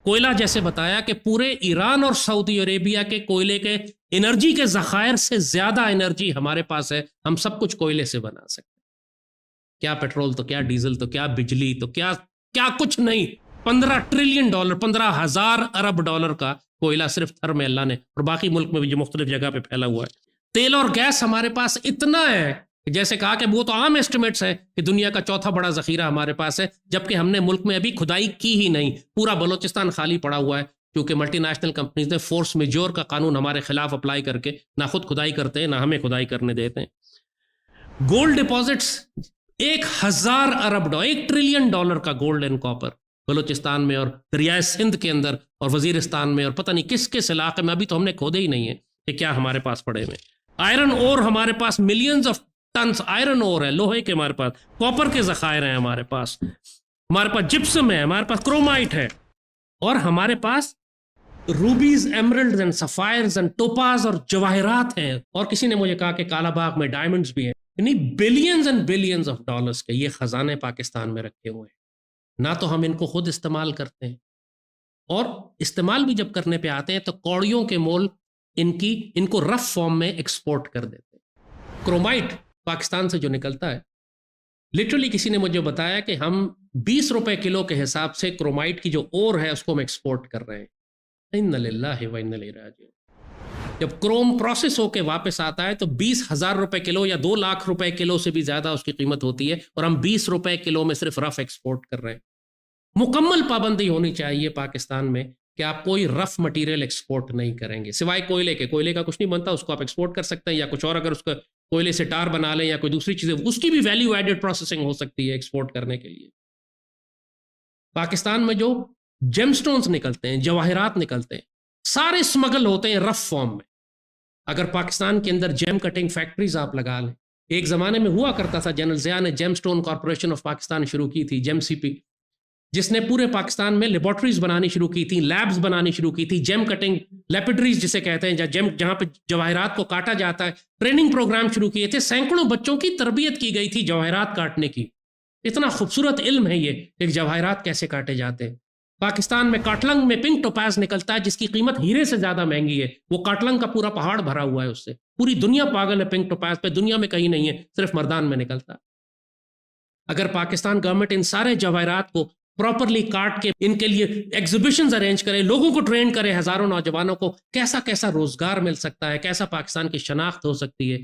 کوئلہ جیسے بتایا کہ پورے ایران اور سعودی عربیہ کے کوئلے کے انرجی کے ذخائر سے زیادہ انرجی ہمارے پاس ہے. ہم سب کچھ کوئلے سے بنا سکتے ہیں. کیا پیٹرول تو کیا ڈیزل تو کیا بجلی تو کیا کچھ نہیں. $15 ٹریلین، 15,000 ارب ڈالر کا کوئلہ صرف تھر میں اللہ نے، اور باقی ملک میں بھی جو مختلف جگہ پہ پھیلا ہوا ہے. تیل اور گیس ہمارے پاس اتنا ہے جیسے کہا کہ وہ تو عام ایسٹیمیٹس ہے کہ دنیا کا چوتھا بڑا ذخیرہ ہمارے پاس ہے، جبکہ ہم نے ملک میں ابھی کھدائی کی ہی نہیں، پورا بلوچستان خالی پڑا ہوا ہے، کیونکہ ملٹی نیشنل کمپنیز نے فورس میجور کا قانون ہمارے خلاف اپلائی کر کے نہ خود کھدائی کرتے ہیں نہ ہمیں کھدائی کرنے دیتے ہیں۔ گولڈ ڈپازٹس 1000 ارب ڈالر، 1 ٹریلین ڈالر کا گولڈ اینڈ کاپر بلوچستان میں اور دریائے سندھ کے اندر اور وزیرستان میں اور پتہ نہیں کس کس علاقے میں، ابھی تو ہم نے کھودے ہی نہیں ہے کہ کیا ہمارے پاس پڑے ہوئے۔ آئرن اور ہمارے پاس ملینز آف ٹنس آئرن اور ہے، لوہے کے ہمارے پاس، کاپر کے ذخائر ہیں ہمارے پاس جپسم ہے، ہمارے پاس کرومائٹ ہے، اور ہمارے پاس روبیز، ایمرلڈز اینڈ سفائرز اینڈ ٹوپاز اور جواہرات ہیں، اور کسی نے مجھے کہا کہ کالا باغ میں ڈائمنڈز بھی ہیں، یعنی billions and billions of dollars کے یہ خزانے پاکستان میں رکھے ہوئے ہیں۔ نہ تو ہم ان کو خود استعمال کرتے ہیں، اور استعمال بھی جب کرنے پہ آتے ہیں تو کوڑیوں کے مول ان کو رف فارم میں ایکسپورٹ کر دیتے ہیں۔ کرومائٹ پاکستان سے جو نکلتا ہے، لٹرلی کسی نے مجھے بتایا کہ ہم 20 روپے کلو کے حساب سے کرومائٹ کی جو اور ہے اس کو ہم ایکسپورٹ کر رہے ہیں۔ اِنَّ لِلَّهِ وَإِنَّ إِلَيْهِ رَاجِعُونَ۔ جب کروم پروسیس ہو کے واپس آتا ہے تو 20,000 روپے کلو یا 2 لاکھ روپے کلو سے بھی زیادہ اس کی قیمت ہوتی ہے، اور ہم 20 روپے کلو میں صرف رف ایکسپورٹ کر رہے ہیں۔ مکمل پابندی ہونی چاہیے پاکستان میں کہ آپ کوئی رف مٹیریل ایکسپورٹ نہیں کریں گے سوائے کوئلے کے۔ کوئلے کا کچھ نہیں بنتا، اس کو آپ ایکسپورٹ کر سکتے ہیں، یا کچھ اور اگر اس کا کوئلے سے ٹار بنا لیں یا کوئی دوسری چیزیں، اس کی بھی ویلیو ایڈڈ پروسیسنگ ہو سکتی ہے ایکسپورٹ کرنے کے لیے۔ پاکستان میں جو جیم سٹونز نکلتے ہیں، جواہرات نکلتے ہیں، سارے اسمگل ہوتے ہیں رف فارم میں۔ اگر پاکستان کے اندر جیم کٹنگ فیکٹریز آپ لگا لیں، ایک زمانے میں ہوا کرتا تھا، جنرل ضیاء نے جیم سٹون کارپوریشن آف پاکستان شروع کی تھی، جیم سی پی، جس نے پورے پاکستان میں لیبارٹریز بنانی شروع کی تھی، لیبز بنانی شروع کی تھی، جیم کٹنگ لیپٹریز جسے کہتے ہیں، جہاں پہ جواہرات کو کاٹا جاتا ہے، ٹریننگ پروگرام شروع کیے تھے، سینکڑوں بچوں کی تربیت کی گئی تھی جواہرات کاٹنے کی۔ اتنا خوبصورت علم ہے یہ کہ جواہرات کیسے کاٹے جاتے ہیں۔ پاکستان میں کاٹلنگ میں پنک ٹوپاز نکلتا ہے جس کی قیمت ہیرے سے زیادہ مہنگی ہے، وہ کاٹلنگ کا پورا پہاڑ بھرا ہوا ہے اس سے، پوری دنیا پاگل ہے پنک ٹوپاز پہ، دنیا میں کہیں نہیں ہے، صرف مردان میں نکلتا۔ اگر پاکستان گورنمنٹ ان سارے جواہرات کو پراپرلی کاٹ کے ان کے لیے ایگزیبیشنز ارینج کرے، لوگوں کو ٹرین کرے، ہزاروں نوجوانوں کو، کیسا کیسا روزگار مل سکتا ہے، کیسا پاکستان کی شناخت ہو سکتی ہے۔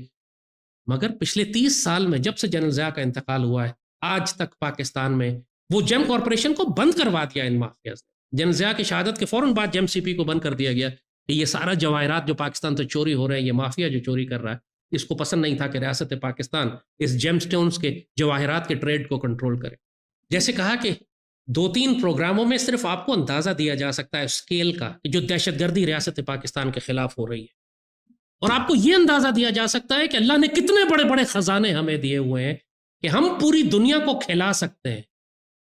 مگر پچھلے 30 سال میں جب سے جنرل ضیاء کا انتقال ہوا ہے، آج تک پاکستان میں وہ جیم کارپوریشن کو بند کروا دیا ان مافیاز نے۔ جنرل ضیاء کی شہادت کے فوراً بعد جیم سی پی کو بند کر دیا گیا کہ یہ سارا جواہرات جو پاکستان سے چوری ہو رہے ہیں، یہ مافیا جو چوری کر رہا ہے، اس کو پسند نہیں تھا کہ ریاست پاکستان اس جیم سٹونز کے جواہرات کے ٹریڈ کو کنٹرول کرے۔ جیسے کہا کہ 2-3 پروگراموں میں صرف آپ کو اندازہ دیا جا سکتا ہے اسکیل کا کہ جو دہشت گردی ریاست پاکستان کے خلاف ہو رہی ہے، اور آپ کو یہ اندازہ دیا جا سکتا ہے کہ اللہ نے کتنے بڑے بڑے خزانے ہمیں دیے ہوئے ہیں کہ ہم پوری دنیا کو کھلا سکتے ہیں،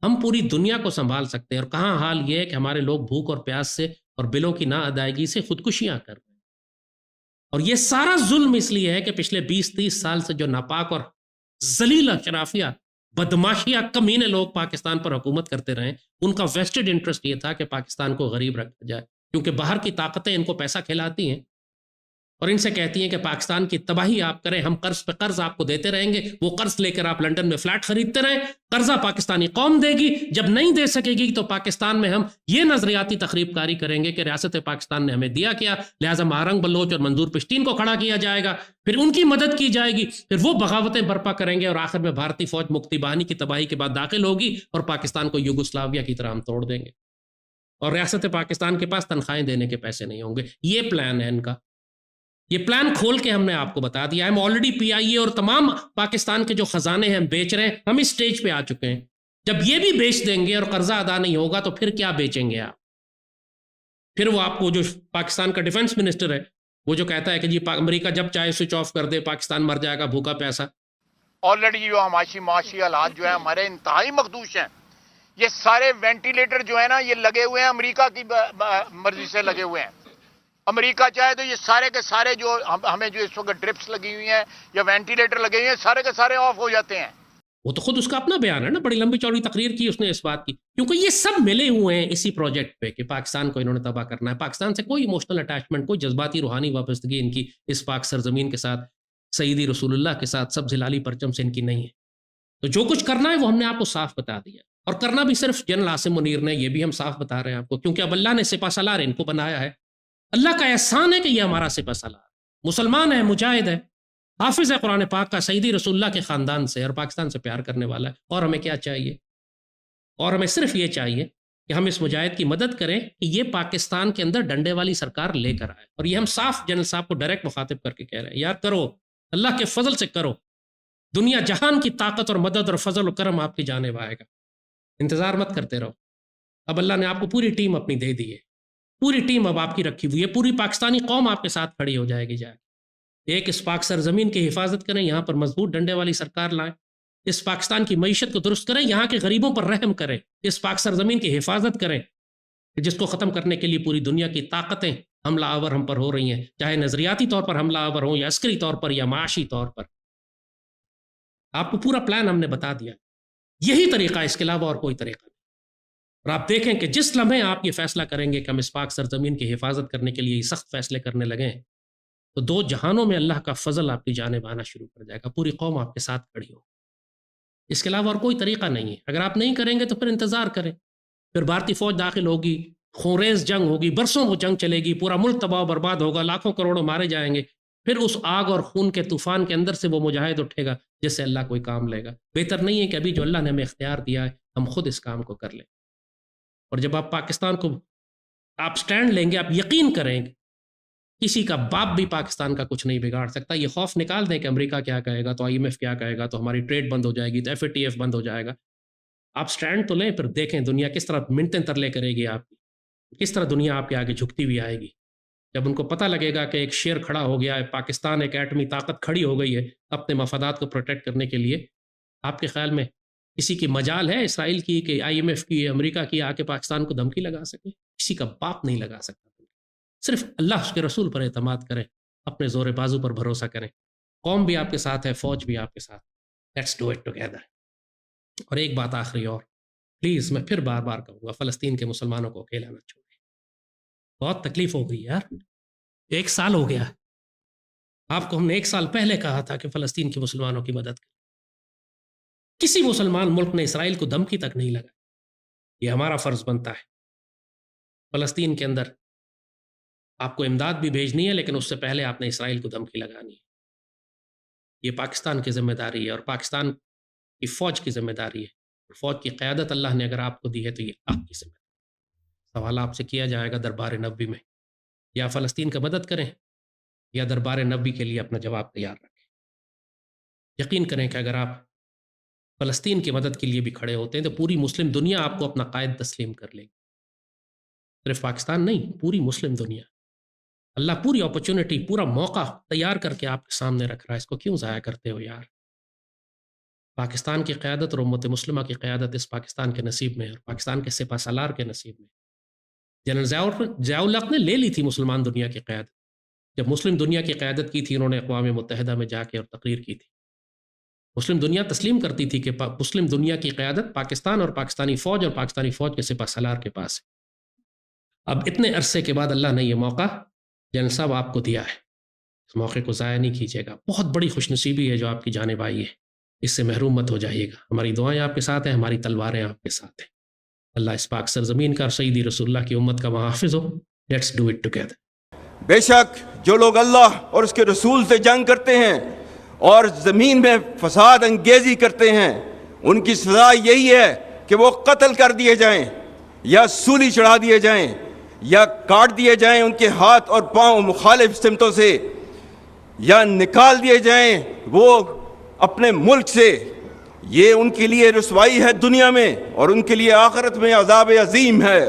ہم پوری دنیا کو سنبھال سکتے ہیں، اور کہاں حال یہ ہے کہ ہمارے لوگ بھوک اور پیاس سے اور بلوں کی نا ادائیگی سے خودکشیاں کر رہے ہیں۔ اور یہ سارا ظلم اس لیے ہے کہ پچھلے 20-30 سال سے جو ناپاک اور ذلیل اشرافیہ بدماشیہ کمینے لوگ پاکستان پر حکومت کرتے رہے، ان کا ویسٹڈ انٹرسٹ یہ تھا کہ پاکستان کو غریب رکھا جائے، کیونکہ باہر کی طاقتیں ان کو پیسہ کھلاتی ہیں اور ان سے کہتی ہیں کہ پاکستان کی تباہی آپ کریں، ہم قرض پہ قرض آپ کو دیتے رہیں گے، وہ قرض لے کر آپ لنڈن میں فلیٹ خریدتے رہیں، قرضہ پاکستانی قوم دے گی، جب نہیں دے سکے گی تو پاکستان میں ہم یہ نظریاتی تخریب کاری کریں گے کہ ریاست پاکستان نے ہمیں دیا کیا، لہٰذا مہارنگ بلوچ اور منظور پشتین کو کھڑا کیا جائے گا، پھر ان کی مدد کی جائے گی، پھر وہ بغاوتیں برپا کریں گے، اور آخر میں بھارتی فوج مکتی باہنی کی تباہی کے بعد داخل ہوگی اور پاکستان کو یوگوسلاویہ کی طرح ہم توڑ دیں گے، اور ریاست پاکستان کے پاس تنخواہیں دینے کے پیسے نہیں ہوں گے۔ یہ پلان ہے ان کا، یہ پلان کھول کے ہم نے آپ کو بتا دیا ہے۔ ہم آلریڈی پی آئی اے اور تمام پاکستان کے جو خزانے ہیں ہم بیچ رہے ہیں، ہم اس سٹیج پہ آ چکے ہیں۔ جب یہ بھی بیچ دیں گے اور قرضہ ادا نہیں ہوگا تو پھر کیا بیچیں گے آپ؟ پھر وہ آپ کو جو پاکستان کا ڈیفنس منسٹر ہے وہ جو کہتا ہے کہ جی امریکہ جب چاہے سوئچ آف کر دے، پاکستان مر جائے گا بھوکا پیاسا۔ آلریڈی جو معاشی حالات جو ہیں ہمارے انتہائی مخدوش ہیں۔ یہ سارے وینٹیلیٹر جو ہیں نا، یہ لگے ہوئے ہیں امریکہ کی مرضی سے لگے ہوئے ہیں۔ امریکہ چاہے تو یہ سارے کے سارے جو ہمیں جو اس وقت ڈرپس لگی ہوئی ہیں یا وینٹیلیٹر لگے ہوئے ہیں، سارے کے سارے آف ہو جاتے ہیں۔ وہ تو خود اس کا اپنا بیان ہے نا، بڑی لمبی چوڑی تقریر کی اس نے اس بات کی، کیونکہ یہ سب ملے ہوئے ہیں اسی پروجیکٹ پہ کہ پاکستان کو انہوں نے تباہ کرنا ہے۔ پاکستان سے کوئی ایموشنل اٹیچمنٹ، کوئی جذباتی روحانی وابستگی ان کی اس پاک سرزمین کے ساتھ، سیدی رسول اللہ کے ساتھ، سب ہلالی پرچم سے ان کی نہیں ہے۔ تو جو کچھ کرنا ہے وہ ہم نے آپ کو صاف بتا دیا، اور کرنا بھی صرف جنرل عاصم منیر نے، یہ بھی ہم صاف بتا رہے ہیں آپ کو، کیونکہ اب اللہ نے سپہ سالار ان کو بنایا ہے۔ اللہ کا احسان ہے کہ یہ ہمارا سپہ سالار مسلمان ہے، مجاہد ہے، حافظ ہے قرآن پاک کا، سیدی رسول اللہ کے خاندان سے اور پاکستان سے پیار کرنے والا ہے. اور ہمیں کیا چاہیے؟ اور ہمیں صرف یہ چاہیے کہ ہم اس مجاہد کی مدد کریں کہ یہ پاکستان کے اندر ڈنڈے والی سرکار لے کر آئے. اور یہ ہم صاف جنرل صاحب کو ڈائریکٹ مخاطب کر کے کہہ رہے ہیں، یار کرو، اللہ کے فضل سے کرو، دنیا جہان کی طاقت اور مدد اور فضل و کرم آپ کی جانب آئے گا. انتظار مت کرتے رہو. اب اللہ نے آپ کو پوری ٹیم اپنی دے دی ہے، پوری ٹیم اب آپ کی رکھی ہوئی ہے، پوری پاکستانی قوم آپ کے ساتھ کھڑی ہو جائے گی. ایک اس پاک سرزمین کی حفاظت کریں، یہاں پر مضبوط ڈنڈے والی سرکار لائیں، اس پاکستان کی معیشت کو درست کریں، یہاں کے غریبوں پر رحم کریں، اس پاک سرزمین کی حفاظت کریں جس کو ختم کرنے کے لیے پوری دنیا کی طاقتیں حملہ آور ہم پر ہو رہی ہیں، چاہے نظریاتی طور پر حملہ آور ہوں یا عسکری طور پر یا معاشی طور پر. آپ کو پورا پلان ہم نے بتا دیا، یہی طریقہ، اس کے علاوہ اور کوئی طریقہ نہیں. اور آپ دیکھیں کہ جس لمحے آپ یہ فیصلہ کریں گے کہ ہم اس پاک سرزمین کی حفاظت کرنے کے لیے سخت فیصلے کرنے لگیں تو دو جہانوں میں اللہ کا فضل آپ کی جانب آنا شروع کر جائے گا، پوری قوم آپ کے ساتھ کھڑی ہو. اس کے علاوہ اور کوئی طریقہ نہیں ہے. اگر آپ نہیں کریں گے تو پھر انتظار کریں، پھر بھارتی فوج داخل ہوگی، خونریز جنگ ہوگی، برسوں وہ جنگ چلے گی، پورا ملک تباہ و برباد ہوگا، لاکھوں کروڑوں مارے جائیں گے. پھر اس آگ اور خون کے طوفان کے اندر سے وہ مجاہد اٹھے گا جس سے اللہ کوئی کام لے گا. بہتر نہیں ہے کہ ابھی جو اللہ نے ہمیں اختیار دیا ہے ہم خود اس کام کو کر لیں. اور جب آپ پاکستان کو آپ سٹینڈ لیں گے، آپ یقین کریں گے کسی کا باپ بھی پاکستان کا کچھ نہیں بگاڑ سکتا. یہ خوف نکال دیں کہ امریکہ کیا کہے گا، تو IMF کیا کہے گا، تو ہماری ٹریڈ بند ہو جائے گی، تو FATF بند ہو جائے گا. آپ سٹینڈ تو لیں، پھر دیکھیں دنیا کس طرح منتیں ترلے کرے گی آپ کی، کس طرح دنیا آپ کے آگے جھکتی ہوئی آئے گی. جب ان کو پتہ لگے گا کہ ایک شیر کھڑا ہو گیا ہے، پاکستان ایک ایٹمی طاقت کھڑی ہو گئی ہے اپنے مفادات کو پروٹیکٹ کرنے کے لیے، آپ کے خیال میں کسی کی مجال ہے اسرائیل کی کہ IMF کی، امریکہ کی آ کے پاکستان کو دھمکی لگا سکے؟ کسی کا باپ نہیں لگا سکتا. صرف اللہ اس کے رسول پر اعتماد کریں، اپنے زور بازو پر بھروسہ کریں. قوم بھی آپ کے ساتھ ہے، فوج بھی آپ کے ساتھ. Let's do it together. اور ایک بات آخری اور، پلیز میں پھر بار بار کہوں گا، فلسطین کے مسلمانوں کو اکیلا نہ چھوڑیں. بہت تکلیف ہو گئی یار، 1 سال ہو گیا. آپ کو ہم نے 1 سال پہلے کہا تھا کہ فلسطین کے مسلمانوں کی مدد کریں. کسی مسلمان ملک نے اسرائیل کو دھمکی تک نہیں لگا. یہ ہمارا فرض بنتا ہے. فلسطین کے اندر آپ کو امداد بھی بھیجنی ہے، لیکن اس سے پہلے آپ نے اسرائیل کو دھمکی لگانی ہے. یہ پاکستان کی ذمہ داری ہے اور پاکستان کی فوج کی ذمہ داری ہے. فوج کی قیادت اللہ نے اگر آپ کو دی ہے تو یہ آپ کی ذمہ داری. سوال آپ سے کیا جائے گا دربار نبوی میں، یا فلسطین کا مدد کریں یا دربار نبوی کے لیے اپنا جواب تیار رکھیں. یقین کریں کہ اگر آپ فلسطین کی مدد کے لیے بھی کھڑے ہوتے ہیں تو پوری مسلم دنیا آپ کو اپنا قائد تسلیم کر لے گی. صرف پاکستان نہیں، پوری مسلم دنیا. اللہ پوری اپرچونٹی، پورا موقع تیار کر کے آپ کے سامنے رکھ رہا ہے. اس کو کیوں ضائع کرتے ہو یار؟ پاکستان کی قیادت اور امت مسلمہ کی قیادت اس پاکستان کے نصیب میں ہے اور پاکستان کے سپہ سالار کے نصیب میں. جنرل ضیاء الحق نے لے لی تھی مسلمان دنیا کی قیادت. جب مسلم دنیا کی قیادت کی تھی، انہوں نے اقوام متحدہ میں جا کے اور تقریر کی تھی. مسلم دنیا تسلیم کرتی تھی کہ مسلم دنیا کی قیادت پاکستان اور پاکستانی فوج اور پاکستانی فوج کے سپہ سالار کے پاس ہے. اب اتنے عرصے کے بعد اللہ نے یہ موقع جنرل صاحب آپ کو دیا ہے. اس موقع کو ضائع نہیں کیجیے گا. بہت بڑی خوش نصیبی ہے جو آپ کی جانب آئی ہے. اس سے محروم مت ہو جائیے گا. ہماری دعائیں آپ کے ساتھ ہیں، ہماری تلواریں آپ کے ساتھ ہیں. اللہ اس پاک سرزمین کا اور سیدی رسول اللہ کی امت کا محافظ ہو. Let's do it together. بے شک جو لوگ اللہ اور اس کے رسول سے جنگ کرتے ہیں اور زمین میں فساد انگیزی کرتے ہیں، ان کی سزا یہی ہے کہ وہ قتل کر دیے جائیں یا سولی چڑھا دیے جائیں یا کاٹ دیے جائیں ان کے ہاتھ اور پاؤں مخالف سمتوں سے، یا نکال دیے جائیں وہ اپنے ملک سے. یہ ان کے لیے رسوائی ہے دنیا میں اور ان کے لیے آخرت میں عذاب عظیم ہے.